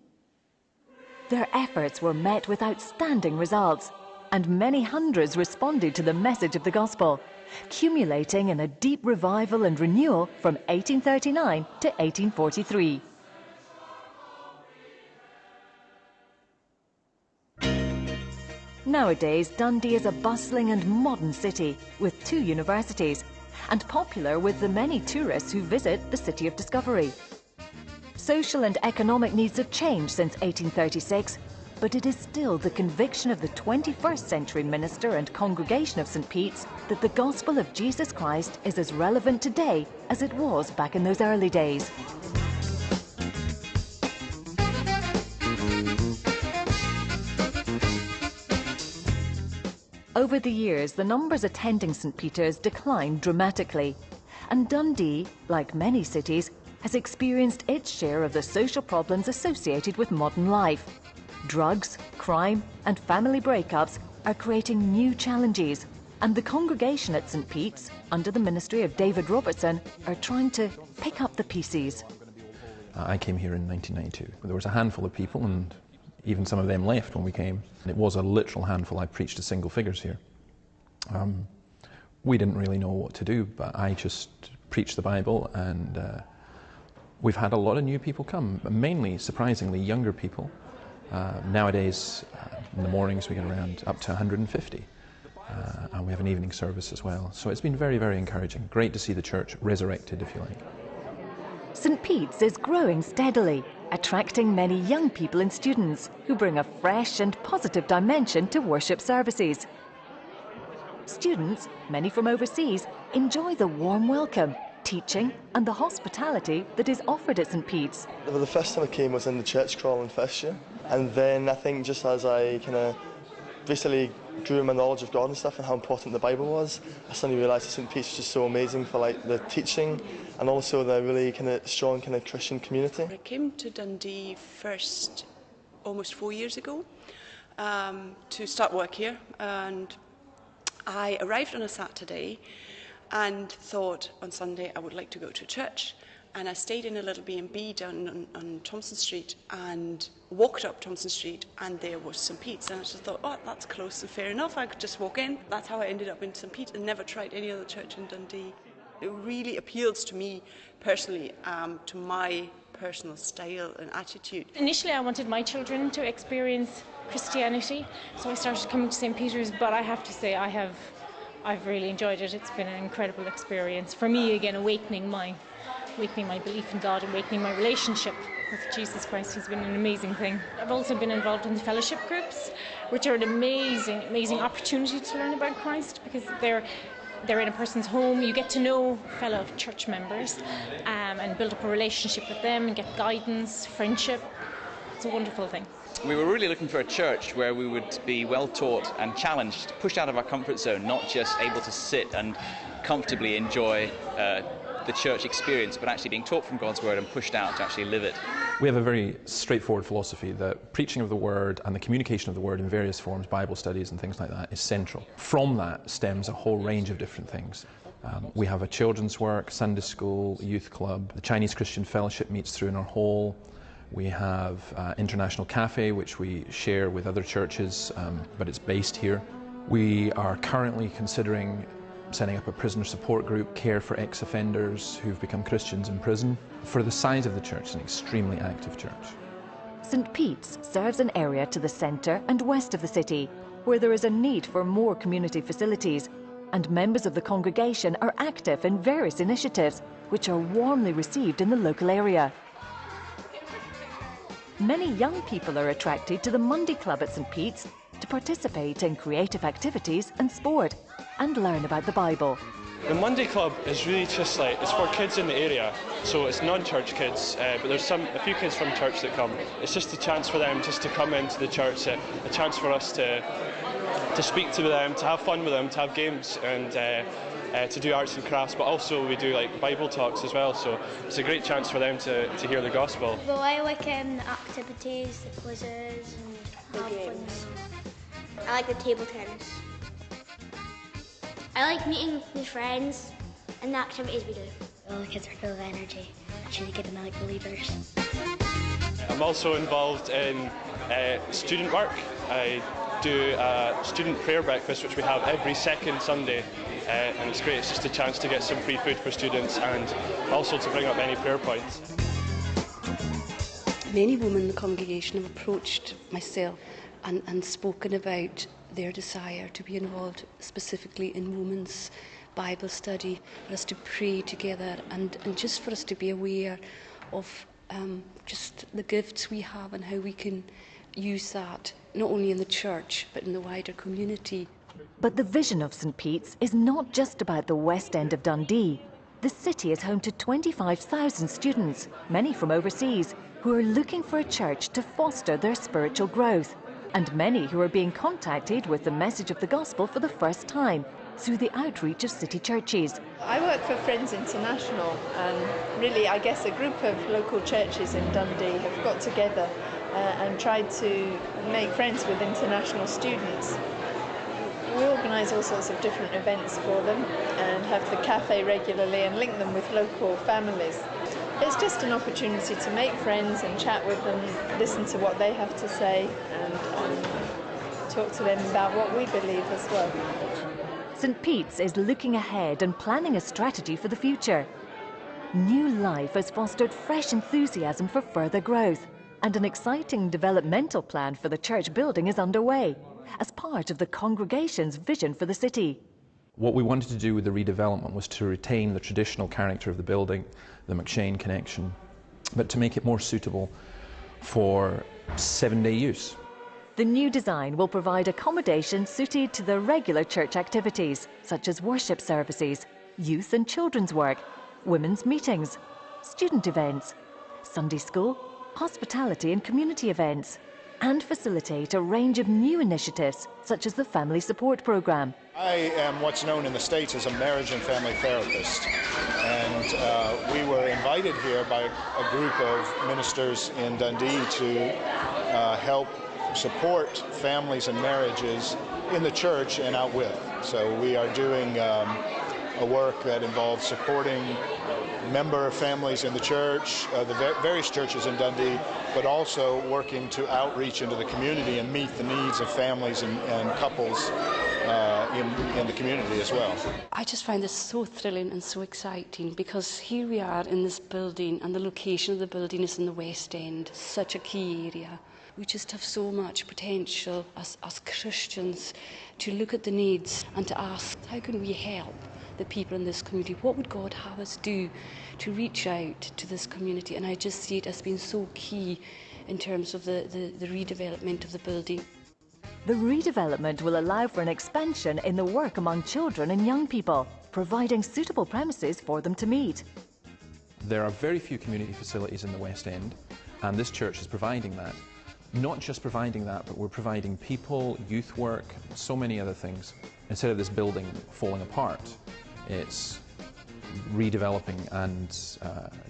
Their efforts were met with outstanding results, and many hundreds responded to the message of the gospel, accumulating in a deep revival and renewal from 1839 to 1843. Nowadays, Dundee is a bustling and modern city with 2 universities, and popular with the many tourists who visit the City of Discovery. Social and economic needs have changed since 1836, but it is still the conviction of the 21st century minister and congregation of St. Pete's that the gospel of Jesus Christ is as relevant today as it was back in those early days. Over the years, the numbers attending St. Peter's declined dramatically, and Dundee, like many cities, has experienced its share of the social problems associated with modern life. Drugs, crime, and family breakups are creating new challenges, and the congregation at St. Pete's, under the ministry of David Robertson, are trying to pick up the pieces. I came here in 1992. There was a handful of people, and even some of them left when we came. It was a literal handful. I preached to single figures here. We didn't really know what to do, but I just preached the Bible, and we've had a lot of new people come, mainly, surprisingly, younger people. Nowadays, in the mornings we get around up to 150, and we have an evening service as well. So it's been very, very encouraging. Great to see the church resurrected, if you like. St. Pete's is growing steadily, attracting many young people and students who bring a fresh and positive dimension to worship services. Students, many from overseas, enjoy the warm welcome, teaching and the hospitality that is offered at St. Pete's. Well, the first time I came was in the church crawl in first year, and then I think just as I kind of basically grew in my knowledge of God and stuff and how important the Bible was, I suddenly realised that St. Pete's was just so amazing for like the teaching and also the really kind of strong kind of Christian community. I came to Dundee first almost 4 years ago to start work here, and I arrived on a Saturday and thought on Sunday I would like to go to church. And I stayed in a little B&B down on Thompson Street and walked up Thompson Street, and there was St. Pete's. And I just thought, oh, that's close and fair enough. I could just walk in. That's how I ended up in St. Pete's and never tried any other church in Dundee. It really appeals to me personally, to my personal style and attitude. Initially, I wanted my children to experience Christianity, so I started coming to St. Peter's, but I have to say I've really enjoyed it. It's been an incredible experience. For me, again, awakening my belief in God, awakening my relationship with Jesus Christ has been an amazing thing. I've also been involved in the fellowship groups, which are an amazing opportunity to learn about Christ, because they're in a person's home. You get to know fellow church members and build up a relationship with them and get guidance, friendship. It's a wonderful thing. We were really looking for a church where we would be well taught and challenged, pushed out of our comfort zone, not just able to sit and comfortably enjoy the church experience, but actually being taught from God's word and pushed out to actually live it. We have a very straightforward philosophy that preaching of the word and the communication of the word in various forms, Bible studies and things like that, is central. From that stems a whole range of different things. We have a children's work, Sunday school, youth club. The Chinese Christian Fellowship meets through in our hall. We have International Cafe, which we share with other churches, but it's based here. We are currently considering setting up a prisoner support group, care for ex-offenders who've become Christians in prison. For the size of the church, it's an extremely active church. St. Pete's serves an area to the centre and west of the city, where there is a need for more community facilities, and members of the congregation are active in various initiatives, which are warmly received in the local area. Many young people are attracted to the Monday Club at St. Pete's to participate in creative activities and sport, and learn about the Bible. The Monday Club is really just it's for kids in the area, so it's non-church kids, but there's a few kids from church that come. It's just a chance for them just to come into the church, a chance for us to speak to them, to have fun with them, to have games, and to do arts and crafts, but also we do Bible talks as well, so it's a great chance for them to hear the gospel. Well, I like the activities, the quizzes, and have fun. I like the table tennis. I like meeting new friends and the activities we do. All the kids are full of energy. Actually, give them like believers. I'm also involved in student work. I do a student prayer breakfast, which we have every second Sunday, and it's great. It's just a chance to get some free food for students and also to bring up any prayer points. Many women in the congregation have approached myself and spoken about their desire to be involved specifically in women's Bible study, for us to pray together and just for us to be aware of just the gifts we have and how we can use that, not only in the church but in the wider community. But the vision of St. Pete's is not just about the west end of Dundee. The city is home to 25,000 students, many from overseas, who are looking for a church to foster their spiritual growth, and many who are being contacted with the message of the gospel for the first time through the outreach of city churches. I work for Friends International, and really I guess a group of local churches in Dundee have got together and tried to make friends with international students. We organise all sorts of different events for them and have the cafe regularly and link them with local families. It's just an opportunity to make friends and chat with them, listen to what they have to say and talk to them about what we believe as well. St. Pete's is looking ahead and planning a strategy for the future. New life has fostered fresh enthusiasm for further growth, and an exciting developmental plan for the church building is underway as part of the congregation's vision for the city. What we wanted to do with the redevelopment was to retain the traditional character of the building, the McShane connection, but to make it more suitable for 7-day use. The new design will provide accommodation suited to the regular church activities, such as worship services, youth and children's work, women's meetings, student events, Sunday school, hospitality and community events, and facilitate a range of new initiatives, such as the Family Support Programme. I am what's known in the States as a marriage and family therapist, and we were invited here by a group of ministers in Dundee to help support families and marriages in the church and out with. So we are doing a work that involves supporting member families in the church, the various churches in Dundee, but also working to outreach into the community and meet the needs of families and couples in the community as well. I just find this so thrilling and so exciting because here we are in this building and the location of the building is in the West End, such a key area. We just have so much potential as Christians to look at the needs and to ask, how can we help the people in this community? What would God have us do to reach out to this community? And I just see it as being so key in terms of the redevelopment of the building. The redevelopment will allow for an expansion in the work among children and young people, providing suitable premises for them to meet. There are very few community facilities in the West End, and this church is providing that. Not just providing that, but we're providing people, youth work, so many other things. Instead of this building falling apart, it's redeveloping and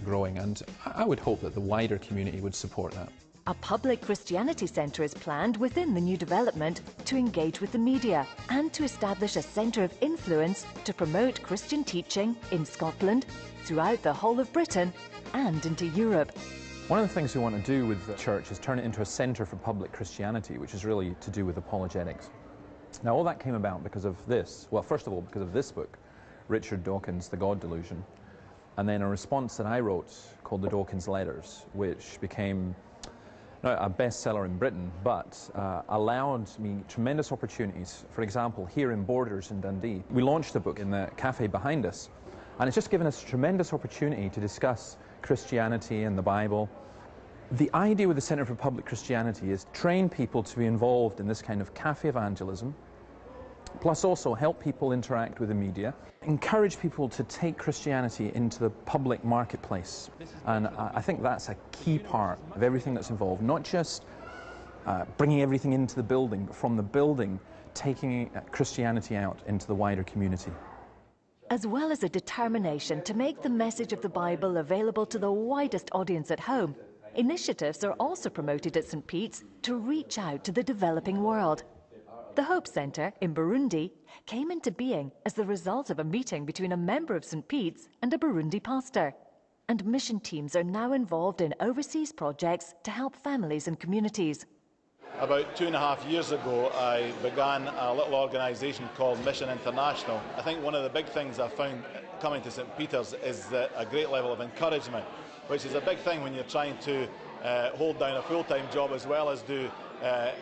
growing, and I would hope that the wider community would support that. A public Christianity centre is planned within the new development to engage with the media and to establish a centre of influence to promote Christian teaching in Scotland, throughout the whole of Britain and into Europe. One of the things we want to do with the church is turn it into a centre for public Christianity, which is really to do with apologetics. Now, all that came about because of this. Well, first of all, because of this book, Richard Dawkins' The God Delusion, and then a response that I wrote called The Dawkins Letters, which became a bestseller in Britain, but allowed me tremendous opportunities. For example, here in Borders in Dundee, we launched the book in the cafe behind us, and it's just given us a tremendous opportunity to discuss Christianity and the Bible. The idea with the Centre for Public Christianity is train people to be involved in this kind of cafe evangelism, plus also help people interact with the media, encourage people to take Christianity into the public marketplace. And I think that's a key part of everything that's involved, not just bringing everything into the building, but from the building, taking Christianity out into the wider community. As well as a determination to make the message of the Bible available to the widest audience at home, initiatives are also promoted at St. Pete's to reach out to the developing world. The Hope Centre in Burundi came into being as the result of a meeting between a member of St. Pete's and a Burundi pastor. And mission teams are now involved in overseas projects to help families and communities. About 2.5 years ago, I began a little organisation called Mission International. I think one of the big things I found coming to St. Peter's is a great level of encouragement, which is a big thing when you're trying to hold down a full-time job as well as do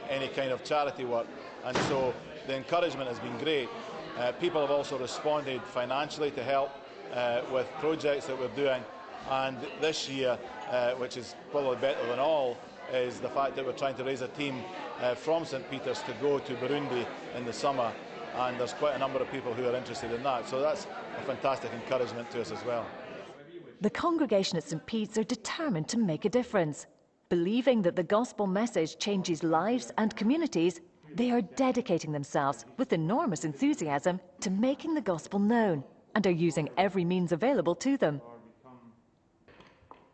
any kind of charity work. And so the encouragement has been great. People have also responded financially to help with projects that we're doing. And this year, which is probably better than all, is the fact that we're trying to raise a team from St. Peter's to go to Burundi in the summer. And there's quite a number of people who are interested in that. So that's a fantastic encouragement to us as well. The congregation at St. Pete's are determined to make a difference. Believing that the gospel message changes lives and communities, they are dedicating themselves with enormous enthusiasm to making the gospel known and are using every means available to them.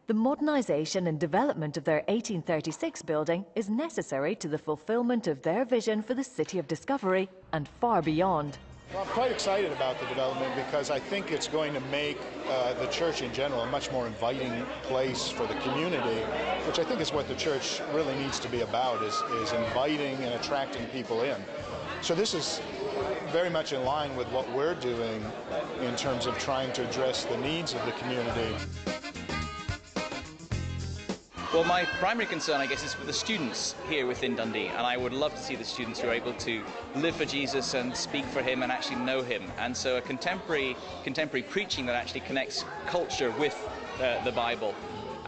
The modernisation and development of their 1836 building is necessary to the fulfilment of their vision for the City of Discovery and far beyond. Well, I'm quite excited about the development because I think it's going to make the church in general a much more inviting place for the community, which I think is what the church really needs to be about, is inviting and attracting people in. So this is very much in line with what we're doing in terms of trying to address the needs of the community. Well, my primary concern, I guess, is for the students here within Dundee, and I would love to see the students who are able to live for Jesus and speak for him and actually know him. And so a contemporary preaching that actually connects culture with the Bible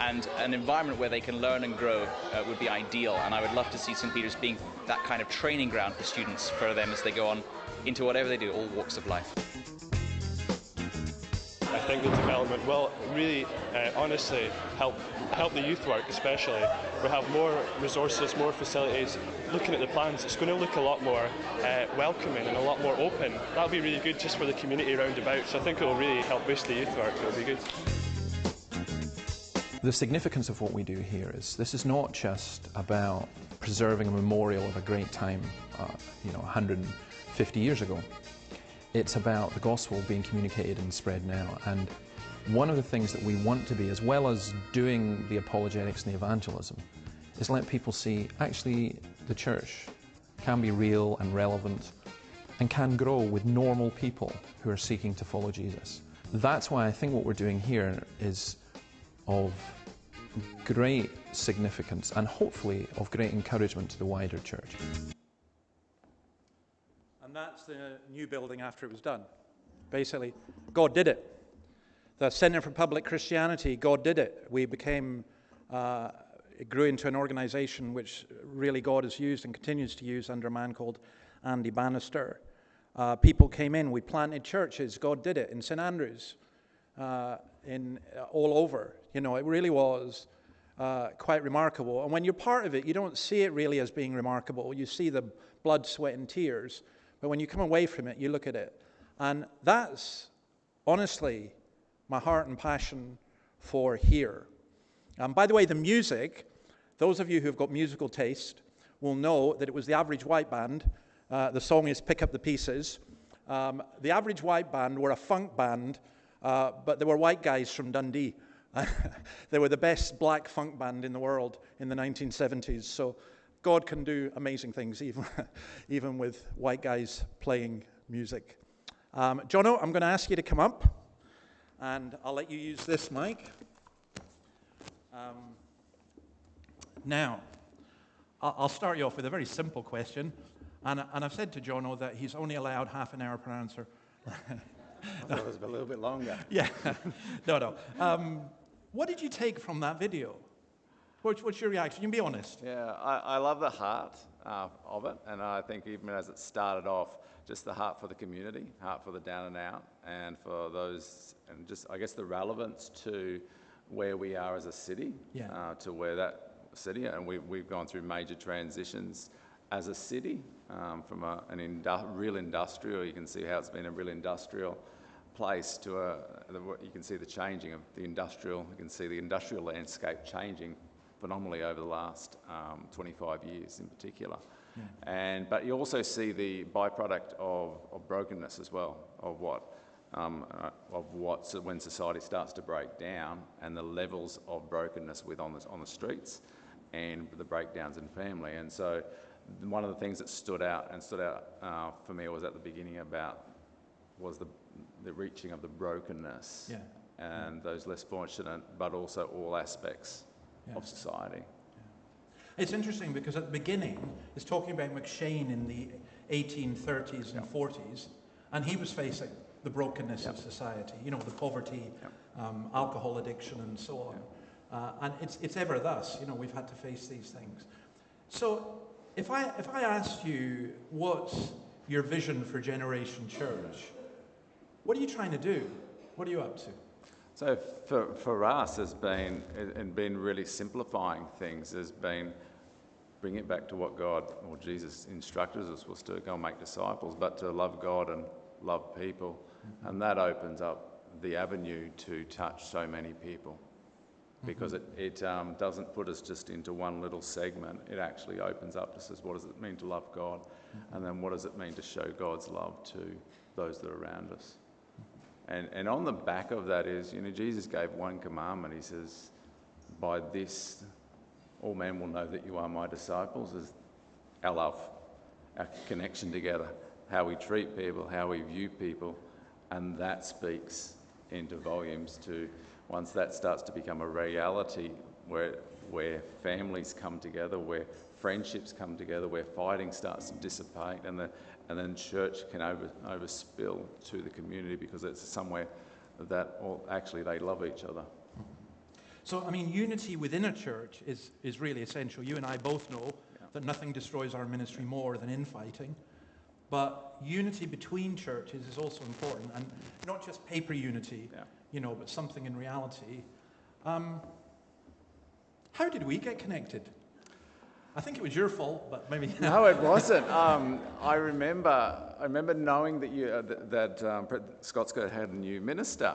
and an environment where they can learn and grow would be ideal. And I would love to see St. Peter's being that kind of training ground for students, for them as they go on into whatever they do, all walks of life. I think the development will really, honestly, help the youth work especially. We have more resources, more facilities. Looking at the plans, it's going to look a lot more welcoming and a lot more open. That'll be really good just for the community round about, so I think it will really help boost the youth work. It'll be good. The significance of what we do here is this is not just about preserving a memorial of a great time, 150 years ago. it's about the gospel being communicated and spread now. And one of the things that we want to be, as well as doing the apologetics and the evangelism, is let people see actually the church can be real and relevant and can grow with normal people who are seeking to follow Jesus. That's why I think what we're doing here is of great significance and hopefully of great encouragement to the wider church. And that's the new building after it was done. Basically, God did it. The Center for Public Christianity, God did it. We became, it grew into an organization which really God has used and continues to use under a man called Andy Bannister. People came in, we planted churches, God did it in St. Andrews, all over. You know, it really was quite remarkable. And when you're part of it, you don't see it really as being remarkable. You see the blood, sweat, and tears. But when you come away from it, you look at it. And that's, honestly, my heart and passion for here. By the way, the music, those of you who've got musical taste will know that it was the Average White Band. The song is Pick Up the Pieces. The Average White Band were a funk band, but they were white guys from Dundee. They were the best black funk band in the world in the 1970s. So God can do amazing things, even with white guys playing music. Jono, I'm going to ask you to come up, and I'll let you use this mic. Now, I'll start you off with a very simple question, and I've said to Jono that he's only allowed half an hour per answer. I thought it was a little bit longer. Yeah, no. What did you take from that video? What's your reaction? You can be honest. Yeah, I love the heart of it, and I think even as it started off, just the heart for the community, heart for the down and out, and for those, and just I guess the relevance to where we are as a city, to where that city, and we've gone through major transitions as a city, from real industrial. You can see how it's been a real industrial place to you can see the changing of the industrial. You can see the industrial landscape changing phenomenally over the last 25 years in particular. Yeah. But you also see the byproduct of brokenness as well, of when society starts to break down, and the levels of brokenness on the streets, and the breakdowns in family. And so one of the things that stood out for me was at the beginning was the reaching of the brokenness, and those less fortunate, but also all aspects of society. It's interesting because at the beginning, it's talking about McShane in the 1830s and 40s, and he was facing the brokenness of society, you know, the poverty, alcohol addiction, and so on. And it's ever thus, you know, we've had to face these things. So if I asked you what's your vision for Generation Church, what are you trying to do? What are you up to? So for us, has been really simplifying things, has been bringing it back to what God or Jesus instructed us was to go and make disciples, but to love God and love people. Mm-hmm. And that opens up the avenue to touch so many people, because it doesn't put us just into one little segment. It actually opens up to says, what does it mean to love God? Mm-hmm. And then what does it mean to show God's love to those that are around us? And on the back of that is, you know, Jesus gave one commandment. He says, by this, all men will know that you are my disciples, is our love, our connection together, how we treat people, how we view people. And that speaks into volumes to, once that starts to become a reality, where families come together, where friendships come together, where fighting starts to dissipate, and then church can overspill to the community, because it's somewhere that actually they love each other. So, I mean, unity within a church is really essential. You and I both know that nothing destroys our ministry more than infighting. But unity between churches is also important, and not just paper unity, you know, but something in reality. How did we get connected? I think it was your fault, but maybe... No, it wasn't. I remember knowing that Scots had a new minister,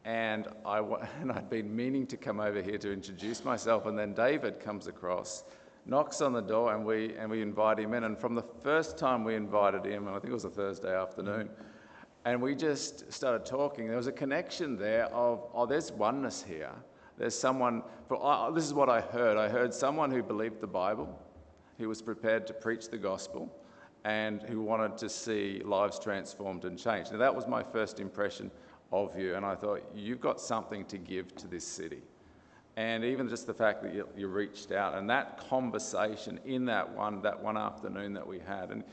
and I'd been meaning to come over here to introduce myself, and then David comes across knocks on the door, and we invite him in. And from the first time we invited him, and I think it was a Thursday afternoon, and we just started talking, there was a connection there of, oh, there's oneness here. There's someone, this is what I heard. I heard someone who believed the Bible, who was prepared to preach the gospel, and who wanted to see lives transformed and changed. Now, that was my first impression of you, and I thought, you've got something to give to this city. And even just the fact that you reached out, and that conversation in that one afternoon that we had, and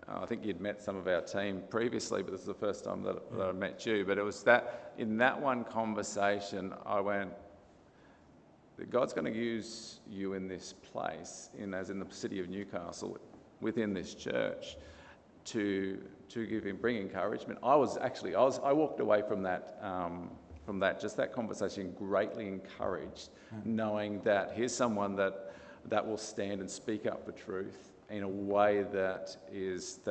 I think you'd met some of our team previously, but this is the first time that I met you. But it was that, in that one conversation, I went, God's going to use you in this place, as in the city of Newcastle, within this church, to bring encouragement. I walked away from that, just that conversation, greatly encouraged, knowing that here's someone that will stand and speak up for truth in a way that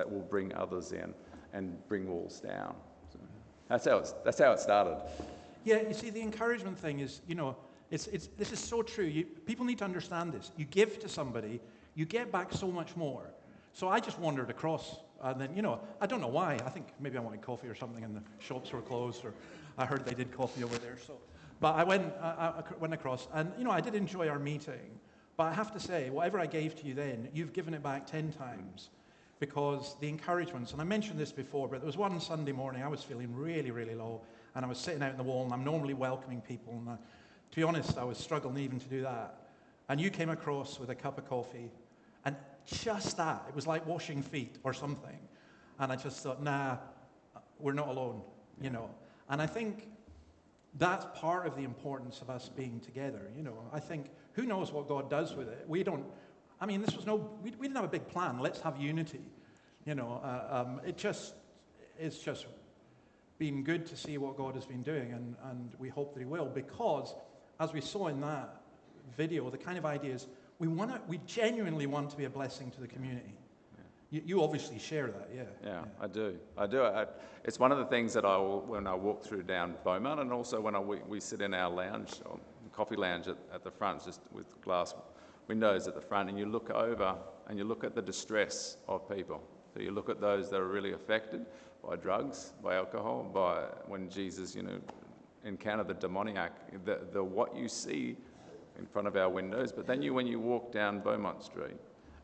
will bring others in and bring walls down. So that's how it started. Yeah, you see, the encouragement thing is, this is so true. People need to understand this. You give to somebody, you get back so much more. So I just wandered across, and then, I don't know why. I think maybe I wanted coffee or something, and the shops were closed, or I heard they did coffee over there. But I went across, and, I did enjoy our meeting. But I have to say, whatever I gave to you then, you've given it back 10 times, because the encouragements, and I mentioned this before, but there was one Sunday morning I was feeling really, really low, and I was sitting out in the wall, and I'm normally welcoming people, and to be honest, I was struggling even to do that. And you came across with a cup of coffee, and just that, it was like washing feet or something. And I just thought, nah, we're not alone, And I think that's part of the importance of us being together, I think, who knows what God does with it? We didn't have a big plan, let's have unity, it's just been good to see what God has been doing, and we hope that he will, because as we saw in that video, the kind of ideas, we genuinely want to be a blessing to the community. You obviously share that, yeah. Yeah, I do. It's one of the things that when I walk through down Beaumont, and also when we sit in our lounge, or coffee lounge at the front, just with glass windows at the front, and you look over and you look at the distress of people. So you look at those that are really affected by drugs, by alcohol, by when Jesus, encountered the demoniac, the what you see in front of our windows. But then when you walk down Beaumont Street,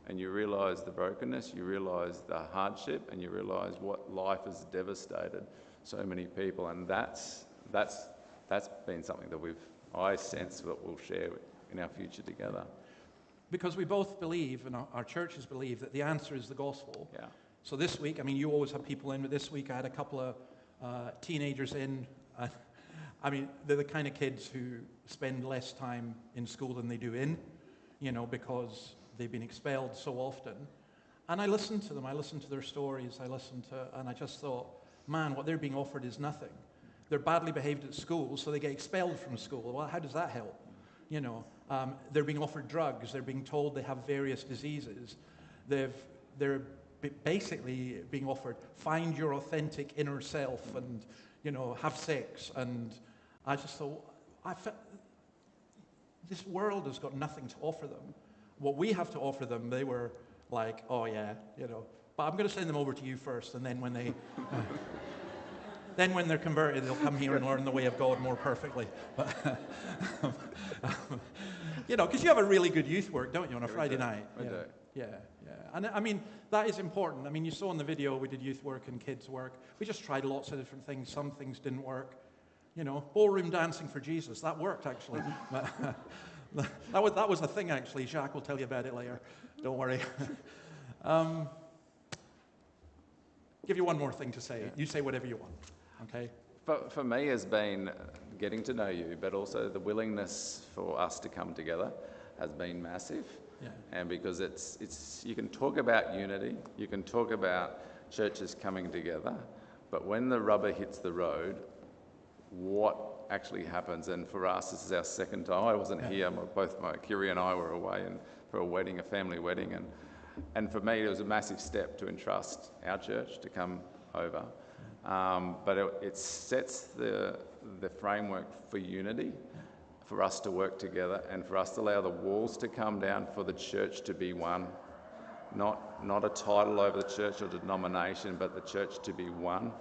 and you realise the brokenness, you realise the hardship, and you realise what life has devastated so many people, and that's been something that I sense that we'll share in our future together. Because we both believe, and our churches believe, that the answer is the gospel. Yeah. So this week, you always have people in, but this week I had a couple of teenagers in. They're the kind of kids who spend less time in school than they do in, because they've been expelled so often. And I listened to them, I listened to their stories, and I just thought, man, what they're being offered is nothing. They're badly behaved at school, so they get expelled from school. Well, how does that help? They're being offered drugs, they're being told they have various diseases. They're basically being offered, find your authentic inner self and, have sex. And I just thought, this world has got nothing to offer them. What we have to offer them, they were like, oh yeah, but I'm going to send them over to you first, and then when they're converted, they'll come here and learn the way of God more perfectly. But, because you have a really good youth work, don't you, on a Friday night? We do. Yeah. And that is important. You saw in the video we did youth work and kids work. We just tried lots of different things. Some things didn't work. Ballroom dancing for Jesus, that worked actually. That was a thing, actually. Jacques will tell you about it later. Don't worry. Give you one more thing to say. You say whatever you want, okay? For me, has been getting to know you, but also the willingness for us to come together has been massive. Yeah. And because it's you can talk about unity, you can talk about churches coming together, but when the rubber hits the road, what actually happens? And for us, this is our second time. I wasn't here. Both Kiri and I were away for a wedding, a family wedding, and for me, it was a massive step to entrust our church to come over. But it sets the framework for unity for us to work together and for us to allow the walls to come down for the church to be one. Not a title over the church or denomination, but the church to be one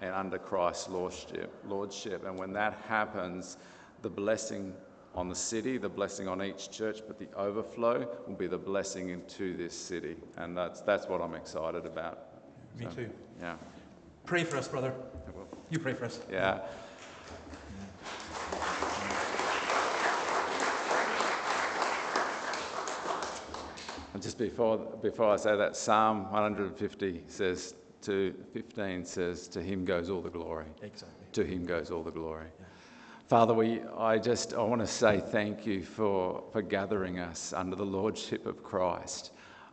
and under Christ's lordship. And when that happens, the blessing on the city, the blessing on each church, but the overflow will be the blessing into this city. And that's what I'm excited about. Me too. Yeah. Pray for us, brother. You pray for us. Yeah. And just before I say that, Psalm 150 says to 15 says, "To him goes all the glory." Exactly. To him goes all the glory. Yeah. Father, I want to say thank you for gathering us under the lordship of Christ.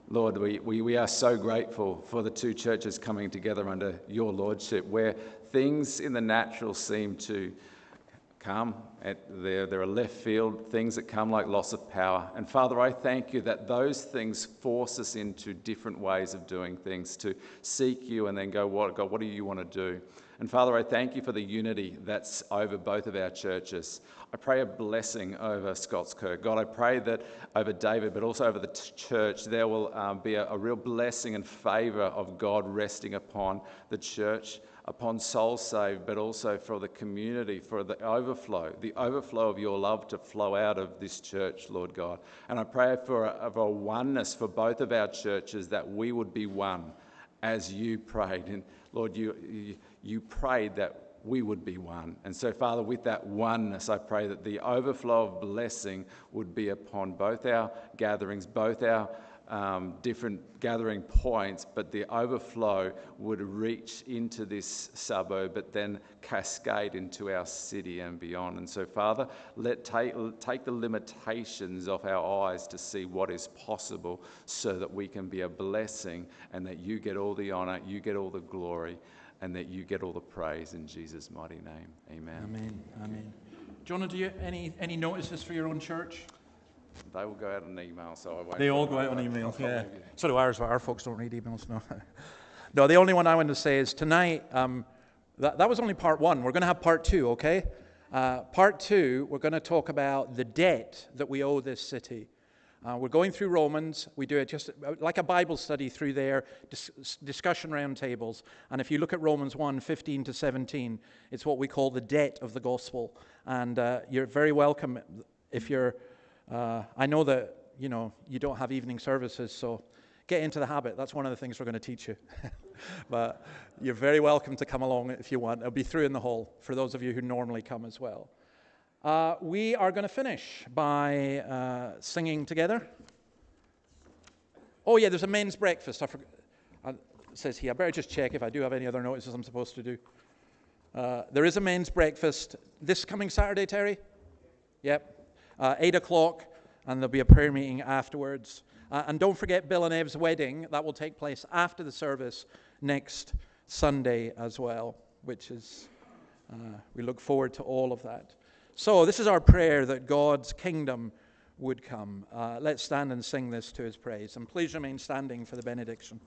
Lord, we are so grateful for the two churches coming together under your lordship, where things in the natural seem to come. There are left field things that come like loss of power. And Father, I thank you that those things force us into different ways of doing things, to seek you and then go, God, what do you want to do? And Father, I thank you for the unity that's over both of our churches. I pray a blessing over Scots, Kirk. God, I pray that over David, but also over the church, there will be a real blessing and favour of God resting upon the church, upon souls saved, but also for the community, for the overflow of your love to flow out of this church, Lord God. And I pray for a oneness for both of our churches, that we would be one as you prayed. And Lord, you prayed that we would be one. And so, Father, with that oneness, I pray that the overflow of blessing would be upon both our gatherings, both our different gathering points, but the overflow would reach into this suburb, but then cascade into our city and beyond. And so, Father, take the limitations off our eyes to see what is possible, so that we can be a blessing, and that you get all the honour, you get all the glory, and that you get all the praise in Jesus' mighty name. Amen. Amen. Amen. Jonah, do you any notices for your own church? They will go out on email, so I won't. They all go out on email. Yeah. So do ours, but our folks don't read emails. No. No, the only one I want to say is tonight. That was only part one. We're going to have part two. Okay. Part two, we're going to talk about the debt that we owe this city. We're going through Romans. We do it just like a Bible study through there, discussion round tables. And if you look at Romans 1:15 to 17, it's what we call the debt of the gospel. And you're very welcome if you're. I know that you don't have evening services, so get into the habit. That's one of the things we're going to teach you. But you're very welcome to come along if you want. It'll be through in the hall for those of you who normally come as well. We are going to finish by singing together. Oh yeah, there's a men's breakfast. I forgot. It says here. I better just check if I do have any other notices I'm supposed to do. There is a men's breakfast this coming Saturday, Terry. Yep. 8 o'clock, and there'll be a prayer meeting afterwards. And don't forget Bill and Ev's wedding. That will take place after the service next Sunday as well, which is, we look forward to all of that. So this is our prayer, that God's kingdom would come. Let's stand and sing this to his praise. And please remain standing for the benediction.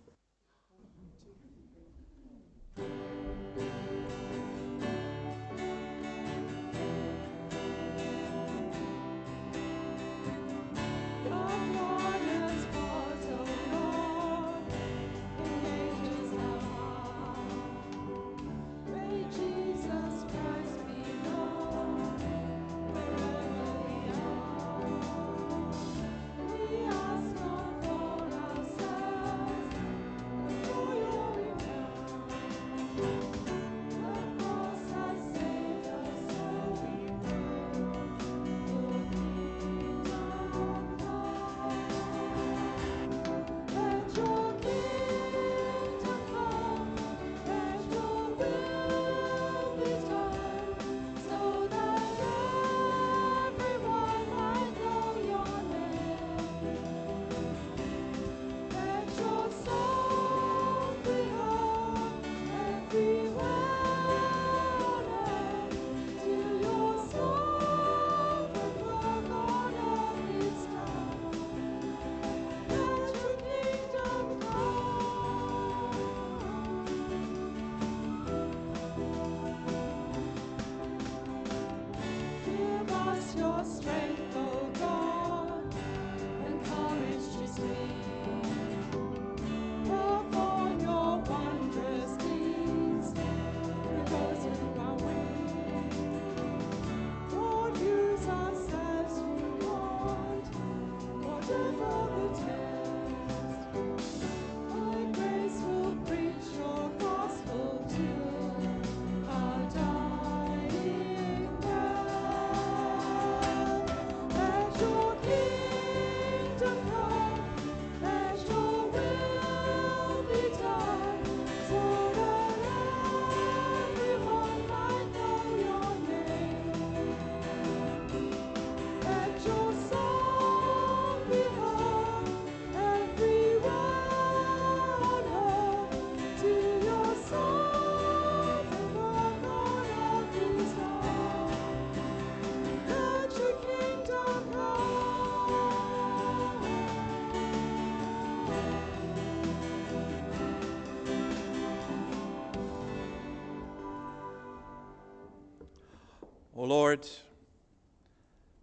Lord,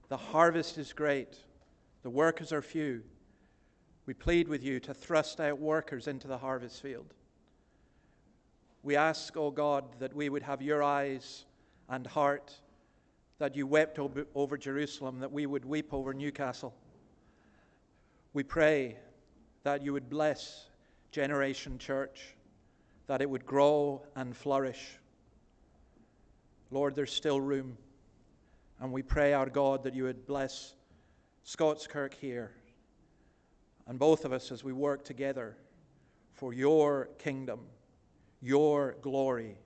the harvest is great, the workers are few. We plead with you to thrust out workers into the harvest field. We ask, O God, that we would have your eyes and heart, that you wept over Jerusalem, that we would weep over Newcastle. We pray that you would bless Generation Church, that it would grow and flourish. Lord, there's still room, and we pray, our God, that you would bless Scots Kirk here, and both of us as we work together for your kingdom, your glory,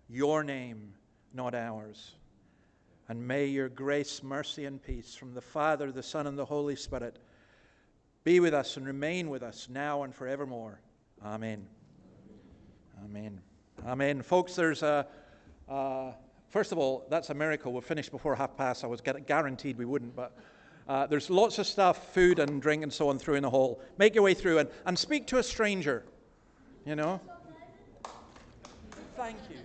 your name, not ours. And may your grace, mercy, and peace from the Father, the Son, and the Holy Spirit be with us and remain with us now and forevermore. Amen. Amen. Amen. Folks, there's first of all, that's a miracle. We'll finish before past. I was guaranteed we wouldn't, but there's lots of stuff, food and drink and so on, through in the hall. Make your way through and speak to a stranger, you know. Thank you.